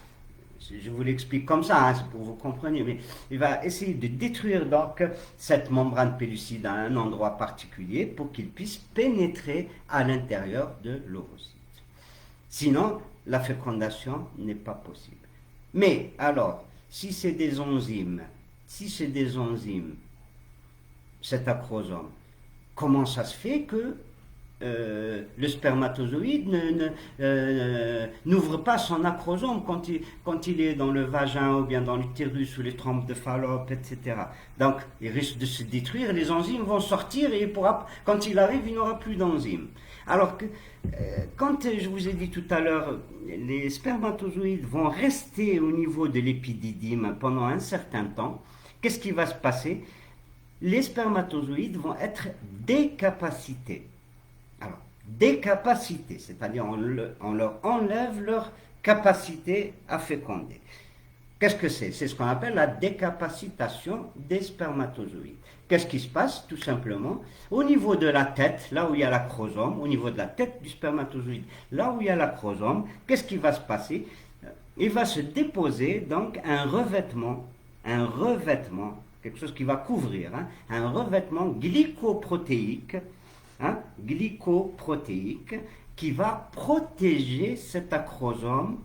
je vous l'explique comme ça, hein, c'est pour que vous compreniez, mais il va essayer de détruire donc cette membrane pellucide à un endroit particulier pour qu'il puisse pénétrer à l'intérieur de l'ovocyte. Sinon, la fécondation n'est pas possible. Mais alors, si c'est des enzymes, cet acrosome, comment ça se fait que le spermatozoïde n'ouvre pas son acrosome quand il est dans le vagin ou bien dans l'utérus ou les trompes de Fallope, etc. Donc, il risque de se détruire, les enzymes vont sortir et quand il arrive, il n'aura plus d'enzymes. Alors que, quand je vous ai dit tout à l'heure, les spermatozoïdes vont rester au niveau de l'épididyme pendant un certain temps, qu'est-ce qui va se passer? Les spermatozoïdes vont être décapacités. Alors, décapacités, c'est-à-dire on leur enlève leur capacité à féconder. Qu'est-ce que c'est? C'est ce qu'on appelle la décapacitation des spermatozoïdes. Qu'est-ce qui se passe? Tout simplement, au niveau de la tête, là où il y a l'acrosome, au niveau de la tête du spermatozoïde, là où il y a l'acrosome, qu'est-ce qui va se passer? Il va se déposer donc un revêtement, quelque chose qui va couvrir, un revêtement glycoprotéique, qui va protéger cet acrosome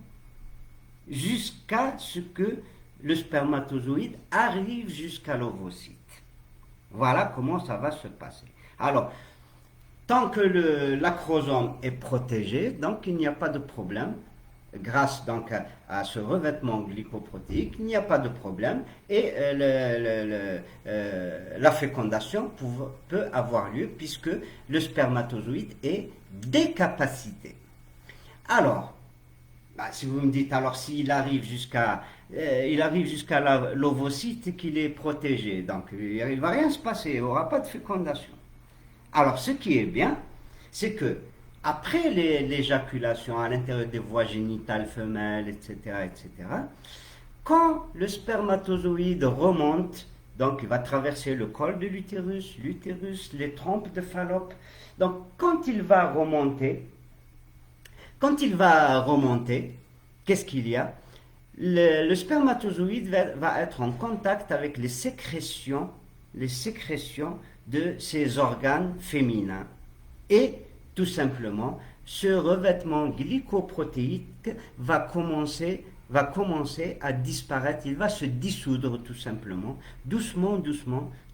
jusqu'à ce que le spermatozoïde arrive jusqu'à l'ovocyte. Voilà comment ça va se passer. Alors, tant que l'acrosome est protégé, donc il n'y a pas de problème. Grâce donc à ce revêtement glycoprotéique, il n'y a pas de problème et la fécondation peut avoir lieu puisque le spermatozoïde est décapacité. Alors, si vous me dites, alors s'il arrive jusqu'à l'ovocyte qu'il est protégé, donc il ne va rien se passer, il n'y aura pas de fécondation. Alors, ce qui est bien, c'est que après l'éjaculation à l'intérieur des voies génitales femelles, etc., quand le spermatozoïde remonte, donc il va traverser le col de l'utérus, les trompes de Fallope, donc quand il va remonter, qu'est-ce qu'il y a? Le spermatozoïde va être en contact avec les sécrétions de ses organes féminins et tout simplement, ce revêtement glycoprotéique va commencer à disparaître, il va se dissoudre tout simplement, doucement,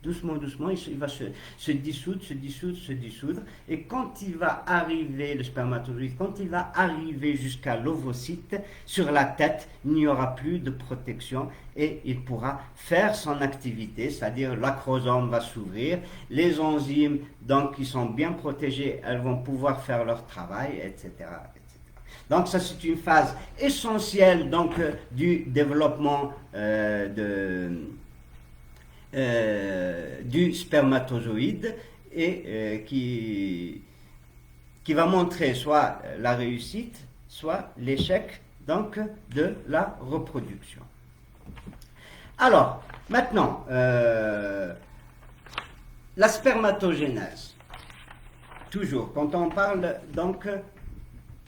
il va se dissoudre, et quand il va arriver, le spermatozoïde, quand il va arriver jusqu'à l'ovocyte, sur la tête, il n'y aura plus de protection, et il pourra faire son activité, c'est-à-dire l'acrosome va s'ouvrir, les enzymes, donc qui sont bien protégées, elles vont pouvoir faire leur travail, etc. Donc ça c'est une phase essentielle donc, du développement du spermatozoïde et qui va montrer soit la réussite, soit l'échec donc de la reproduction. Alors, maintenant, la spermatogénèse. Toujours, quand on parle donc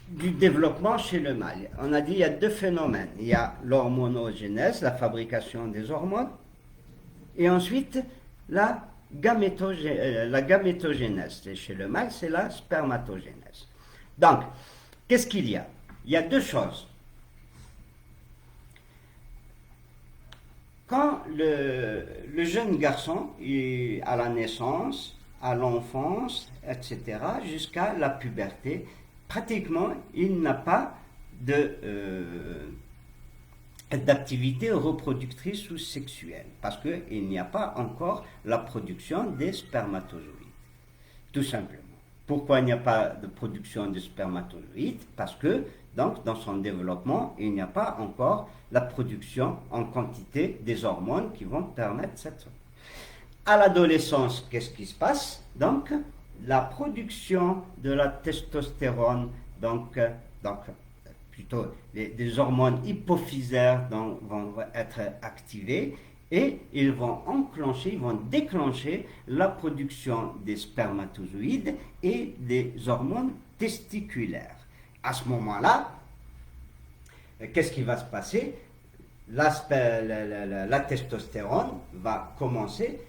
du développement chez le mâle, on a dit il y a deux phénomènes. Il y a l'hormonogénèse, la fabrication des hormones, et ensuite la gamétogénèse. Et chez le mâle, c'est la spermatogénèse. Donc, qu'est-ce qu'il y a? Il y a deux choses. Quand le jeune garçon, à la naissance, à l'enfance, etc., jusqu'à la puberté, pratiquement, il n'a pas d'activité reproductrice ou sexuelle, parce qu'il n'y a pas encore la production des spermatozoïdes, tout simplement. Pourquoi il n'y a pas de production de spermatozoïdes? Parce que, donc, dans son développement, il n'y a pas encore la production en quantité des hormones qui vont permettre cette... À l'adolescence, qu'est-ce qui se passe? Donc, la production de la testostérone, donc plutôt des hormones hypophysaires vont être activées et ils vont déclencher la production des spermatozoïdes et des hormones testiculaires. À ce moment-là, qu'est-ce qui va se passer? La testostérone va commencer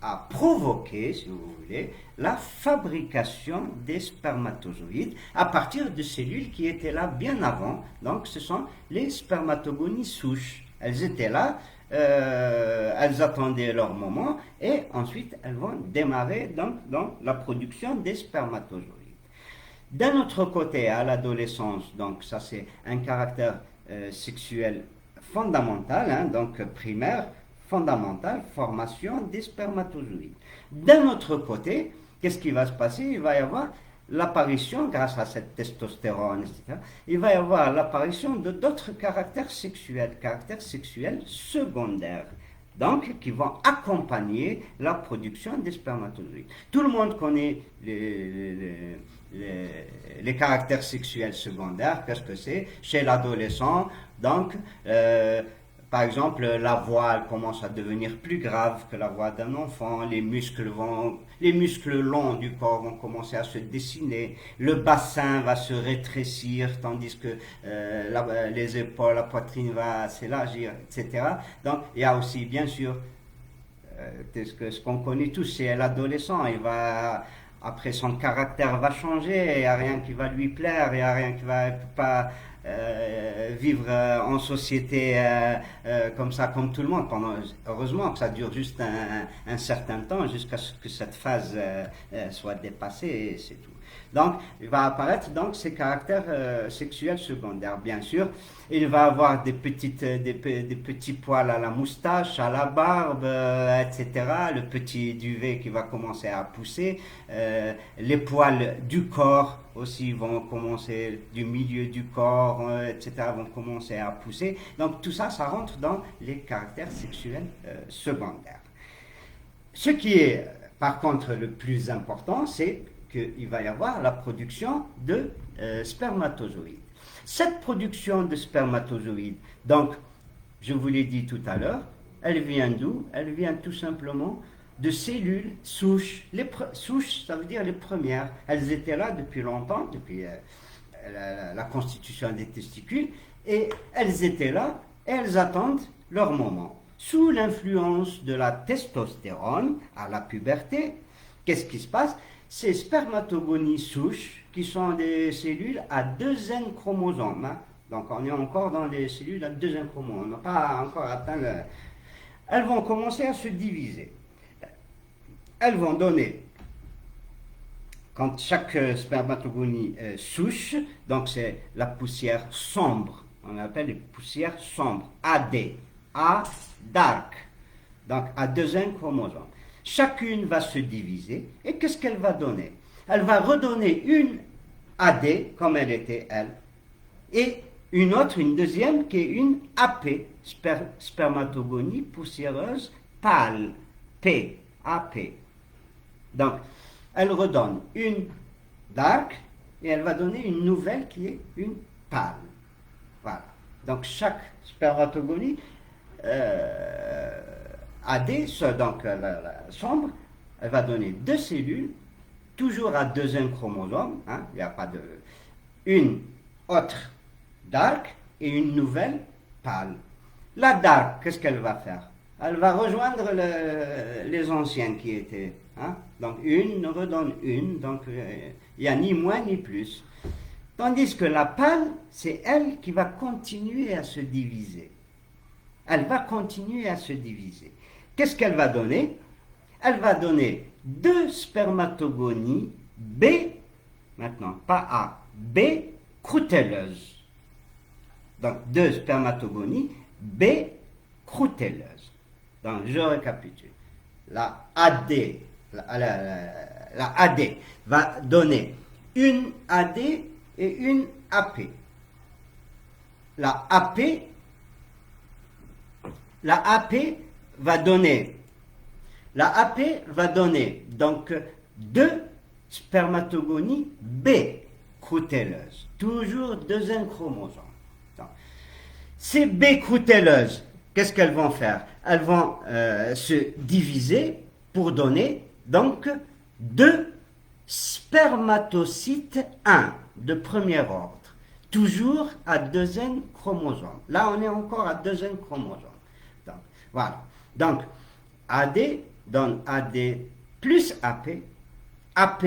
à provoquer, si vous voulez, la fabrication des spermatozoïdes à partir de cellules qui étaient là bien avant. Donc, ce sont les spermatogonies souches. Elles étaient là, elles attendaient leur moment et ensuite elles vont démarrer donc dans la production des spermatozoïdes. D'un autre côté, à l'adolescence, donc ça c'est un caractère sexuel fondamental, hein, donc primaire, fondamental, formation des spermatozoïdes. D'un autre côté, qu'est-ce qui va se passer? Il va y avoir l'apparition, grâce à cette testostérone, etc., il va y avoir l'apparition de d'autres caractères sexuels secondaires, donc qui vont accompagner la production des spermatozoïdes. Tout le monde connaît les caractères sexuels secondaires. Qu'est-ce que c'est? Chez l'adolescent, donc, par exemple, la voix elle commence à devenir plus grave que la voix d'un enfant, les muscles longs du corps vont commencer à se dessiner, le bassin va se rétrécir, tandis que les épaules, la poitrine va s'élargir, etc. Donc, il y a aussi, bien sûr, ce qu'on connaît tous, c'est l'adolescent, après son caractère va changer, il n'y a rien qui va lui plaire, il n'y a rien qui va pas vivre en société comme ça, comme tout le monde. Heureusement que ça dure juste un certain temps jusqu'à ce que cette phase soit dépassée, et c'est tout. Donc, il va apparaître donc ces caractères sexuels secondaires, bien sûr. Il va avoir des petits poils à la moustache, à la barbe, etc. Le petit duvet qui va commencer à pousser. Les poils du corps aussi vont commencer, du milieu du corps, etc., vont commencer à pousser. Donc, tout ça, ça rentre dans les caractères sexuels secondaires. Ce qui est, par contre, le plus important, c'est qu'il va y avoir la production de spermatozoïdes. Cette production de spermatozoïdes, donc, je vous l'ai dit tout à l'heure, elle vient d'où? Elle vient tout simplement de cellules souches. Souches, ça veut dire les premières. Elles étaient là depuis longtemps, depuis la constitution des testicules, et elles étaient là, et elles attendent leur moment. Sous l'influence de la testostérone, à la puberté, qu'est-ce qui se passe? Ces spermatogonies souches, qui sont des cellules à 2 N chromosomes, hein. Donc on est encore dans les cellules à 2 N chromosomes, on n'a pas encore atteint elles vont commencer à se diviser. Elles vont donner, quand chaque spermatogonie souche, donc c'est la poussière sombre, on appelle les poussières sombres, AD, A dark, donc à 2 N chromosomes. Chacune va se diviser, et qu'est-ce qu'elle va donner? Elle va redonner une AD, comme elle était elle, et une autre, une deuxième, qui est une AP, spermatogonie poussiéreuse pâle, P, AP. Donc, elle redonne une dark, et elle va donner une nouvelle qui est une pâle. Voilà. Donc, chaque spermatogonie AD, donc la sombre, elle va donner 2 cellules, toujours à 2 N chromosomes, hein, il n'y a pas de... Une autre dark et une nouvelle pâle. La dark, qu'est-ce qu'elle va faire? Elle va rejoindre les anciennes qui étaient. Hein, donc une redonne une, donc il n'y a ni moins ni plus. Tandis que la pâle, c'est elle qui va continuer à se diviser. Elle va continuer à se diviser. Qu'est-ce qu'elle va donner? Elle va donner 2 spermatogonies B, maintenant, pas A, B croutelleuses. Donc 2 spermatogonies B croutelleuses. Donc je récapitule. La AD, la AD va donner une AD et une AP. La AP va donner donc 2 spermatogonies B croutelleuses, toujours 2 N chromosomes. Donc, ces B croutelleuses, qu'est-ce qu'elles vont faire? Elles vont se diviser pour donner donc 2 spermatocytes 1 de premier ordre, toujours à 2 N chromosomes. Là, on est encore à 2 N chromosomes. Donc, voilà. Donc, AD donne AD plus AP. AP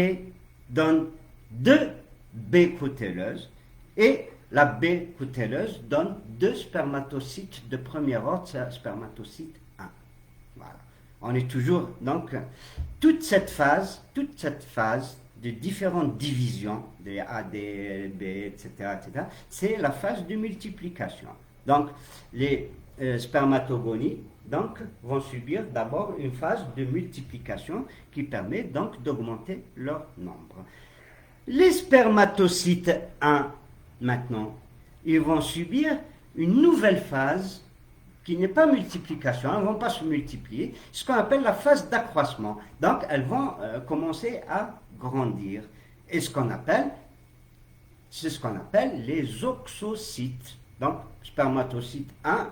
donne 2 B croutelleuses. Et la baie coutelleuse donne deux spermatocytes de premier ordre, c'est spermatocyte 1. Voilà. On est toujours, donc, toute cette phase de différentes divisions, des A, D, B, etc., c'est la phase de multiplication. Donc, les spermatogonies donc, vont subir d'abord une phase de multiplication qui permet donc d'augmenter leur nombre. Les spermatocytes 1, maintenant, ils vont subir une nouvelle phase qui n'est pas multiplication, elles ne vont pas se multiplier, ce qu'on appelle la phase d'accroissement. Donc, elles vont commencer à grandir. Et c'est ce qu'on appelle les oxocytes. Donc, spermatocytes 1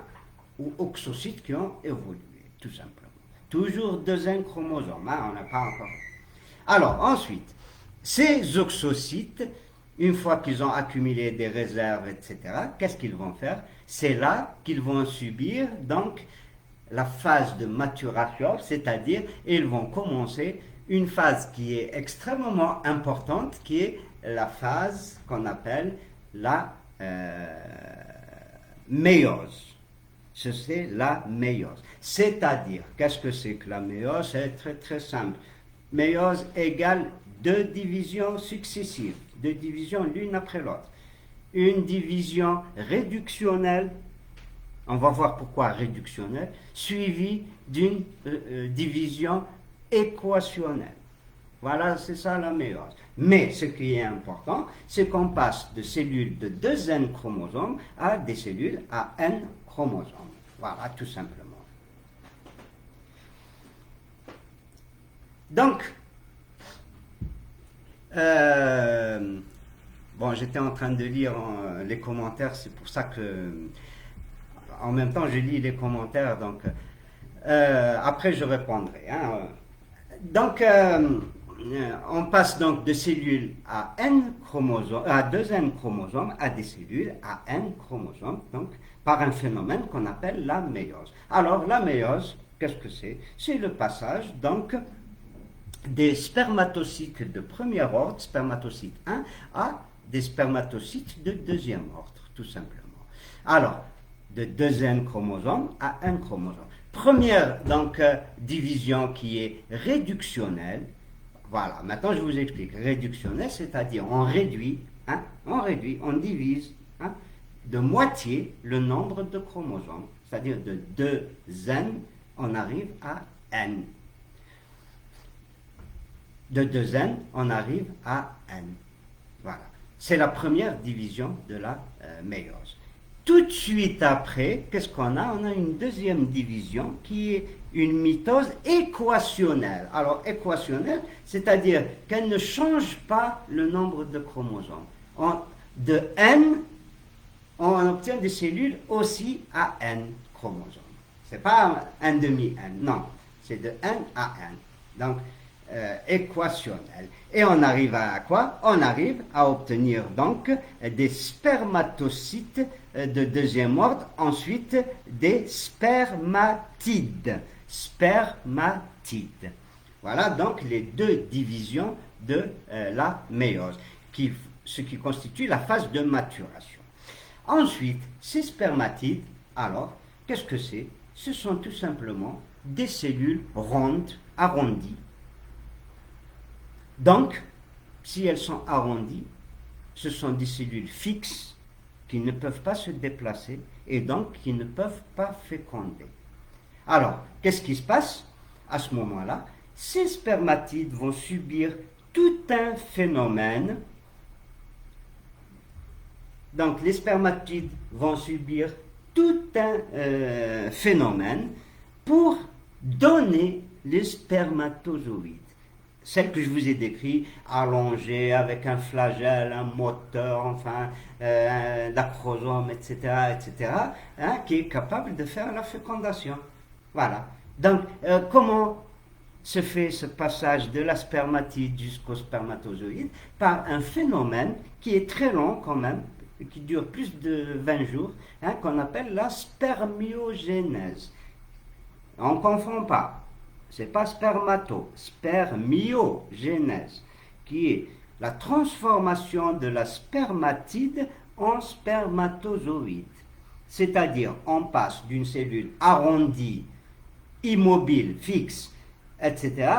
ou oxocytes qui ont évolué, tout simplement. Toujours deuxième chromosome, hein, on n'a pas encore. Alors, ensuite, ces oxocytes, une fois qu'ils ont accumulé des réserves, etc., qu'est-ce qu'ils vont faire? C'est là qu'ils vont subir donc la phase de maturation, c'est-à-dire ils vont commencer une phase qui est extrêmement importante, qui est la phase qu'on appelle la méiose. C'est la méiose. C'est-à-dire, qu'est-ce que c'est que la méiose? C'est très très simple. Méiose égale deux divisions successives, deux divisions l'une après l'autre. Une division réductionnelle, on va voir pourquoi réductionnelle, suivie d'une division équationnelle. Voilà, c'est ça la méiose. Mais ce qui est important, c'est qu'on passe de cellules de 2 N chromosomes à des cellules à N chromosomes. Voilà, tout simplement. Donc, bon, j'étais en train de lire les commentaires, c'est pour ça que, en même temps, je lis les commentaires, donc, après je répondrai. Hein. Donc, on passe donc de cellules à N chromosomes, à 2 N chromosomes, à des cellules à N chromosomes, donc, par un phénomène qu'on appelle la méiose. Alors, la méiose, qu'est-ce que c'est? C'est le passage, donc, des spermatocytes de premier ordre, spermatocyte 1, à des spermatocytes de deuxième ordre, tout simplement. Alors, de 2 N chromosomes à 1 chromosome. Première, donc, division qui est réductionnelle. Voilà, maintenant je vous explique. Réductionnelle, c'est-à-dire on réduit, on divise de moitié le nombre de chromosomes. C'est-à-dire de 2 N, on arrive à N. De 2 N, on arrive à N. Voilà. C'est la première division de la méiose. Tout de suite après, qu'est-ce qu'on a? On a une deuxième division qui est une mitose équationnelle. Alors, équationnelle, c'est-à-dire qu'elle ne change pas le nombre de chromosomes. De N, on obtient des cellules aussi à N chromosomes. Ce n'est pas un demi-N, non. C'est de N à N. Donc, équationnelle. Et on arrive à quoi? On arrive à obtenir donc des spermatocytes de deuxième ordre, ensuite des spermatides. Spermatides. Voilà donc les deux divisions de la méiose, ce qui constitue la phase de maturation. Ensuite, ces spermatides, alors, qu'est-ce que c'est? Ce sont tout simplement des cellules rondes, arrondies. Donc, si elles sont arrondies, ce sont des cellules fixes qui ne peuvent pas se déplacer et donc qui ne peuvent pas féconder. Alors, qu'est-ce qui se passe à ce moment-là? Ces spermatides vont subir tout un phénomène. Donc, les spermatides vont subir tout un phénomène pour donner les spermatozoïdes. Celle que je vous ai décrite, allongée, avec un flagelle, un moteur, enfin, l'acrosome, etc., qui est capable de faire la fécondation. Voilà. Donc, comment se fait ce passage de la spermatide jusqu'au spermatozoïde? Par un phénomène qui est très long quand même, qui dure plus de 20 jours, qu'on appelle la spermiogénèse. On ne confond pas. C'est pas spermiogénèse, qui est la transformation de la spermatide en spermatozoïde. C'est-à-dire, on passe d'une cellule arrondie, immobile, fixe, etc.,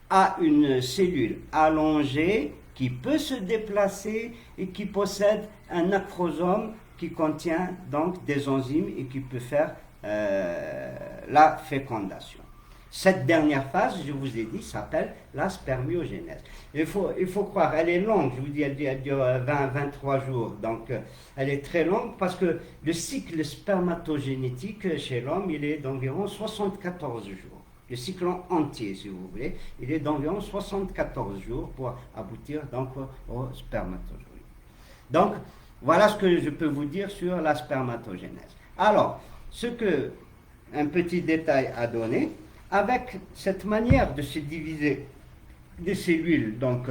à une cellule allongée qui peut se déplacer et qui possède un acrosome qui contient donc des enzymes et qui peut faire la fécondation. Cette dernière phase, je vous ai dit, s'appelle la spermiogénèse. Il faut croire, elle est longue, je vous dis, elle dure 20-23 jours, donc elle est très longue parce que le cycle spermatogénétique chez l'homme, il est d'environ 74 jours. Le cycle entier, si vous voulez, il est d'environ 74 jours pour aboutir donc au spermatozoïde. Donc, voilà ce que je peux vous dire sur la spermatogénèse. Alors, un petit détail à donner, avec cette manière de se diviser des cellules, donc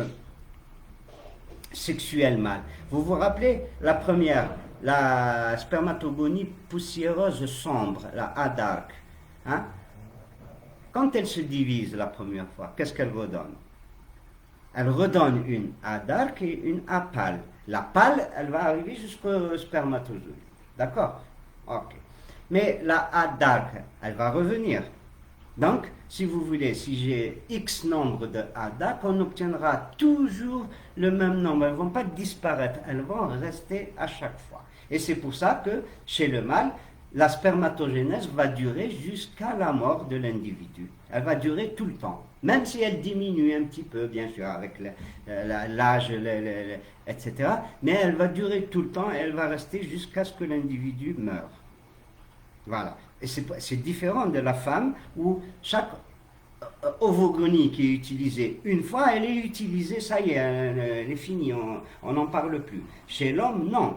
sexuelles mâles. Vous vous rappelez la première, la spermatogonie poussiéreuse sombre, la A dark, hein? Quand elle se divise la première fois, qu'est-ce qu'elle redonne? Elle redonne une A dark et une A pâle. La pâle, elle va arriver jusqu'au spermatozoïde. D'accord? Ok. Mais la A dark, elle va revenir. Donc, si vous voulez, si j'ai X nombre de A dark, on obtiendra toujours le même nombre. Elles ne vont pas disparaître, elles vont rester à chaque fois. Et c'est pour ça que chez le mâle, la spermatogénèse va durer jusqu'à la mort de l'individu. Elle va durer tout le temps. Même si elle diminue un petit peu, bien sûr, avec l'âge, etc. Mais elle va durer tout le temps et elle va rester jusqu'à ce que l'individu meure. Voilà. Et c'est différent de la femme où chaque ovogonie qui est utilisée une fois, elle est utilisée, ça y est, elle est finie, on n'en parle plus. Chez l'homme, non.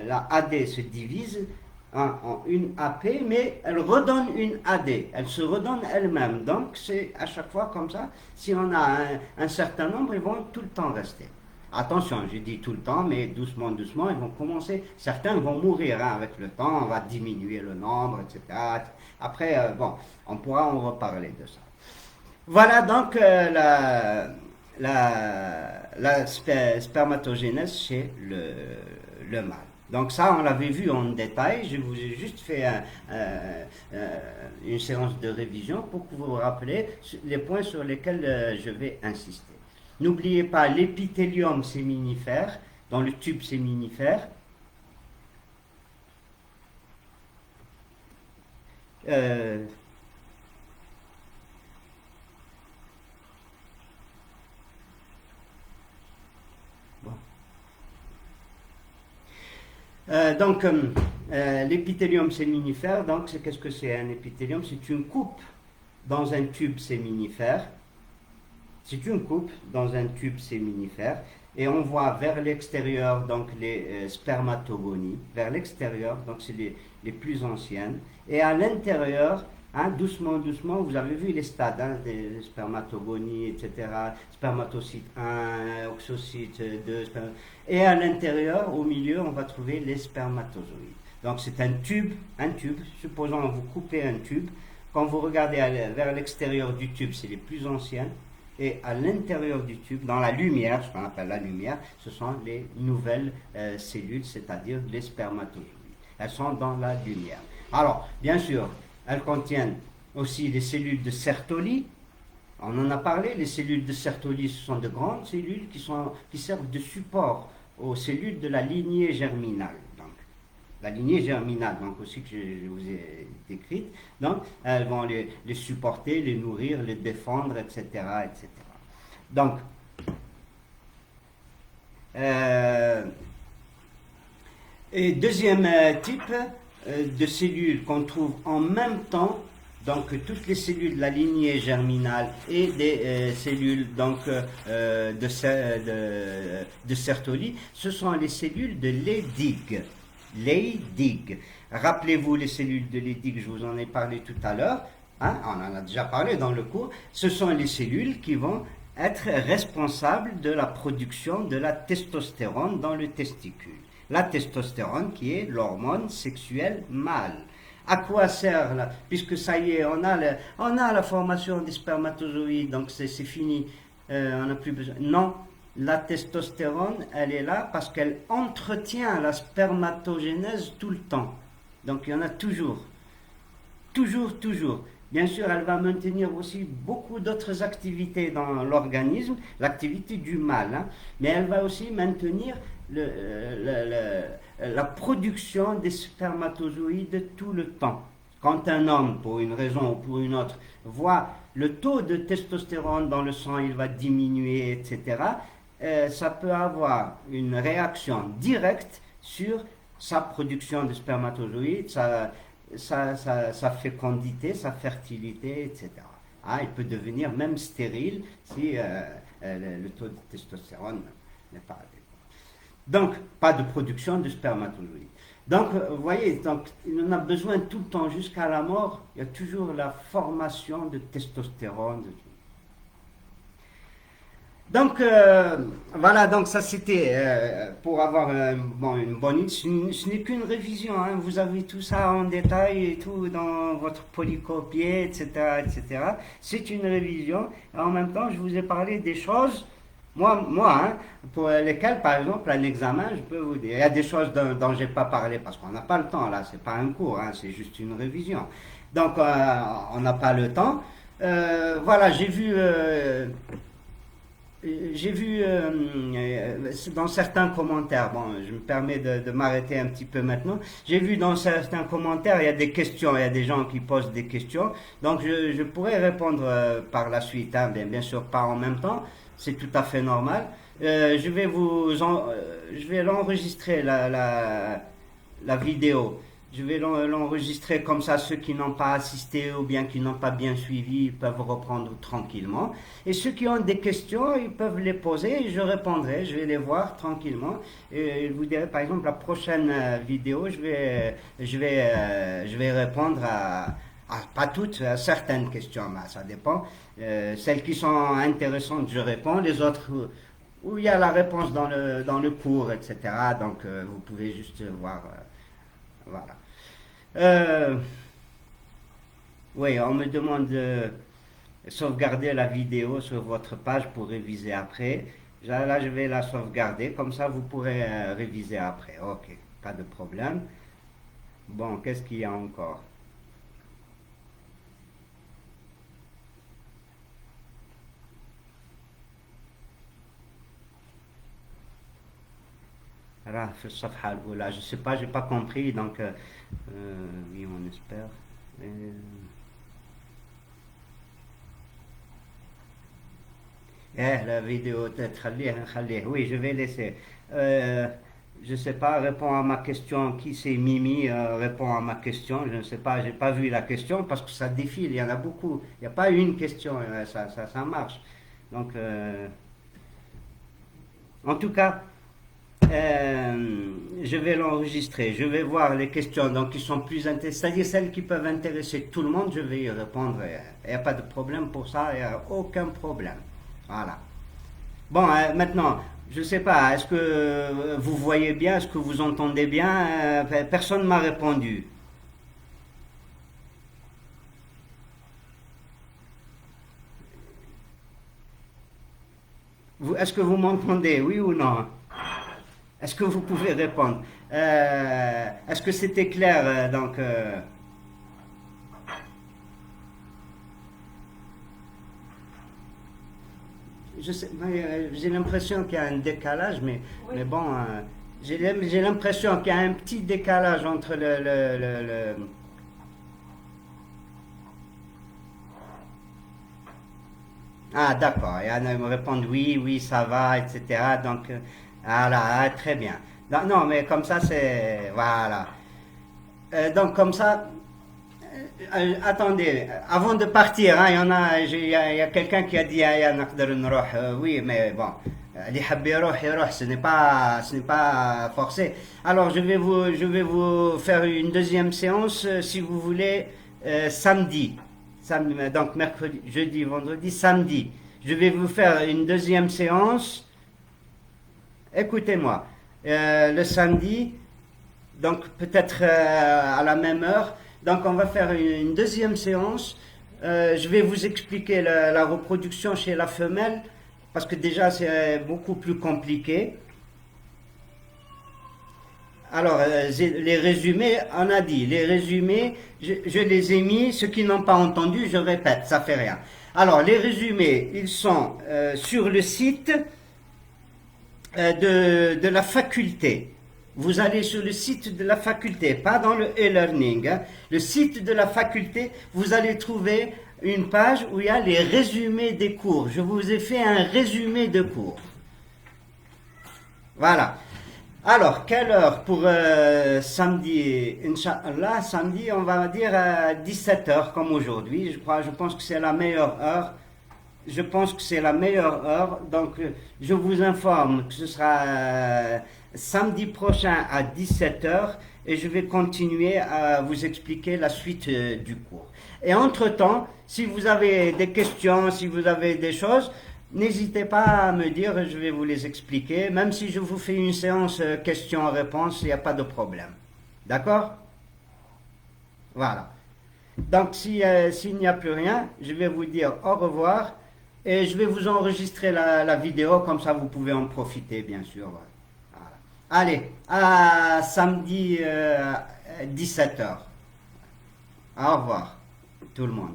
La AD se divise en une AP, mais elle redonne une AD, elle se redonne elle-même. Donc c'est à chaque fois comme ça. Si on a un certain nombre, ils vont tout le temps rester. Attention, je dis tout le temps, mais doucement, doucement, ils vont commencer. Certains vont mourir hein, avec le temps, on va diminuer le nombre, etc. Après, bon, on pourra en reparler de ça. Voilà donc la spermatogénèse chez le mâle. Donc ça, on l'avait vu en détail. Je vous ai juste fait une séance de révision pour que vous vous rappelez les points sur lesquels je vais insister. N'oubliez pas l'épithélium séminifère, dans le tube séminifère. Donc, l'épithélium séminifère, donc, qu'est-ce que c'est un épithélium? C'est une coupe dans un tube séminifère. C'est une coupe dans un tube séminifère. Et on voit vers l'extérieur, donc, les spermatogonies. Vers l'extérieur, donc, c'est les plus anciennes. Et à l'intérieur, hein, doucement, doucement, vous avez vu les stades, hein, des spermatogonies, etc. Spermatocyte 1, oxocyte 2, et à l'intérieur, au milieu, on va trouver les spermatozoïdes. Donc c'est un tube, supposons que vous coupez un tube, quand vous regardez vers l'extérieur du tube, c'est les plus anciennes, et à l'intérieur du tube, dans la lumière, ce qu'on appelle la lumière, ce sont les nouvelles cellules, c'est-à-dire les spermatozoïdes. Elles sont dans la lumière. Alors, bien sûr, elles contiennent aussi les cellules de Sertoli. On en a parlé, les cellules de Sertoli, ce sont de grandes cellules qui servent de support aux cellules de la lignée germinale. Donc, la lignée germinale, donc aussi que je vous ai décrite, donc elles vont les supporter, les nourrir, les défendre, etc. etc. Donc, et deuxième type de cellules qu'on trouve en même temps, donc toutes les cellules de la lignée germinale et des cellules donc, de Sertoli, ce sont les cellules de Leydig. Leydig. Rappelez-vous les cellules de Leydig, je vous en ai parlé tout à l'heure, hein, on en a déjà parlé dans le cours, ce sont les cellules qui vont être responsables de la production de la testostérone dans le testicule. La testostérone qui est l'hormone sexuelle mâle. À quoi sert là? Puisque ça y est, on a la formation des spermatozoïdes, donc c'est fini, on n'a plus besoin. Non, la testostérone, elle est là parce qu'elle entretient la spermatogénèse tout le temps. Donc il y en a toujours. Toujours, toujours. Bien sûr, elle va maintenir aussi beaucoup d'autres activités dans l'organisme, l'activité du mâle, hein, mais elle va aussi maintenir la production des spermatozoïdes tout le temps. Quand un homme, pour une raison ou pour une autre, voit le taux de testostérone dans le sang, il va diminuer, etc., ça peut avoir une réaction directe sur sa production de spermatozoïdes, sa fécondité, sa fertilité, etc. Ah, il peut devenir même stérile si le taux de testostérone n'est pas adéquat. Donc, pas de production de spermatozoïdes. Donc, vous voyez, donc, il en a besoin tout le temps, jusqu'à la mort, il y a toujours la formation de testostérone. Donc, voilà, donc ça c'était pour avoir une bonne idée. Ce n'est qu'une révision, hein. Vous avez tout ça en détail et tout dans votre polycopier, etc., etc. C'est une révision. Et en même temps, je vous ai parlé des choses, hein, pour lesquelles, par exemple, un examen, je peux vous dire, il y a des choses dont je n'ai pas parlé parce qu'on n'a pas le temps, là, c'est pas un cours, hein, c'est juste une révision. Donc, on n'a pas le temps. Voilà, j'ai vu dans certains commentaires, bon, je me permets de m'arrêter un petit peu maintenant, j'ai vu dans certains commentaires, il y a des questions, il y a des gens qui posent des questions, donc je pourrais répondre par la suite, hein, bien sûr pas en même temps, c'est tout à fait normal. Je vais l'enregistrer, la vidéo. Je vais l'enregistrer comme ça, ceux qui n'ont pas assisté ou bien qui n'ont pas bien suivi peuvent reprendre tranquillement. Et ceux qui ont des questions, ils peuvent les poser et je répondrai, je vais les voir tranquillement. Et je vous dirai par exemple la prochaine vidéo, je vais répondre pas toutes, à certaines questions, mais ça dépend. Celles qui sont intéressantes, je réponds, les autres où il y a la réponse dans le cours, etc. Donc vous pouvez juste voir. Voilà. Oui, on me demande de sauvegarder la vidéo sur votre page pour réviser après. Là, je vais la sauvegarder, comme ça vous pourrez réviser après. Ok, pas de problème. Bon, qu'est-ce qu'il y a encore? Je ne sais pas, j'ai pas compris, donc oui, on espère. La vidéo, oui, je vais laisser. Je ne sais pas, répond à ma question. Qui c'est Mimi répond à ma question. Je ne sais pas, j'ai pas vu la question parce que ça défile, il y en a beaucoup. Il n'y a pas une question, ça marche. Donc, en tout cas, je vais l'enregistrer, je vais voir les questions donc, qui sont plus intéressantes, c'est-à-dire celles qui peuvent intéresser tout le monde, je vais y répondre. Il n'y a pas de problème pour ça, il n'y a aucun problème. Voilà. Bon, maintenant, je ne sais pas, est-ce que vous voyez bien, est-ce que vous entendez bien? Personne ne m'a répondu. Est-ce que vous m'entendez, oui ou non? Est-ce que vous pouvez répondre? Est-ce que c'était clair donc j'ai l'impression qu'il y a un décalage, mais bon, j'ai l'impression qu'il y a un petit décalage entre Ah, d'accord. Et Anna me répond oui, oui, ça va, etc. Donc, voilà, très bien. Non, non, mais comme ça, c'est. Voilà. Donc, comme ça, attendez, avant de partir, hein, il y a quelqu'un qui a dit oui, mais bon, ce n'est pas forcé. Alors, je vais vous faire une deuxième séance, si vous voulez, samedi. Donc, mercredi, jeudi, vendredi, samedi. Je vais vous faire une deuxième séance. Écoutez-moi, le samedi, donc peut-être à la même heure. Donc on va faire une deuxième séance. Je vais vous expliquer la reproduction chez la femelle parce que déjà c'est beaucoup plus compliqué. Alors, les résumés, on a dit, les résumés, je les ai mis, ceux qui n'ont pas entendu, je répète, ça fait rien. Alors, les résumés, ils sont sur le site de la faculté. Vous allez sur le site de la faculté, pas dans le e-learning, hein. Le site de la faculté, vous allez trouver une page où il y a les résumés des cours. Je vous ai fait un résumé de cours. Voilà. Alors, quelle heure pour samedi? Inch'Allah, samedi, on va dire à 17 heures comme aujourd'hui. Je pense que c'est la meilleure heure. Je pense que c'est la meilleure heure. Donc, je vous informe que ce sera samedi prochain à 17 heures et je vais continuer à vous expliquer la suite du cours. Et entre-temps, si vous avez des questions, si vous avez des choses, n'hésitez pas à me dire, je vais vous les expliquer. Même si je vous fais une séance questions-réponses, il n'y a pas de problème. D'accord? Voilà. Donc, s'il n'y a plus rien, je vais vous dire au revoir et je vais vous enregistrer la vidéo, comme ça vous pouvez en profiter, bien sûr. Voilà. Allez, à samedi 17 heures. Au revoir, tout le monde.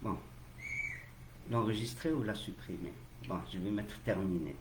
Bon, l'enregistrer ou la supprimer? Bon, je vais mettre terminé.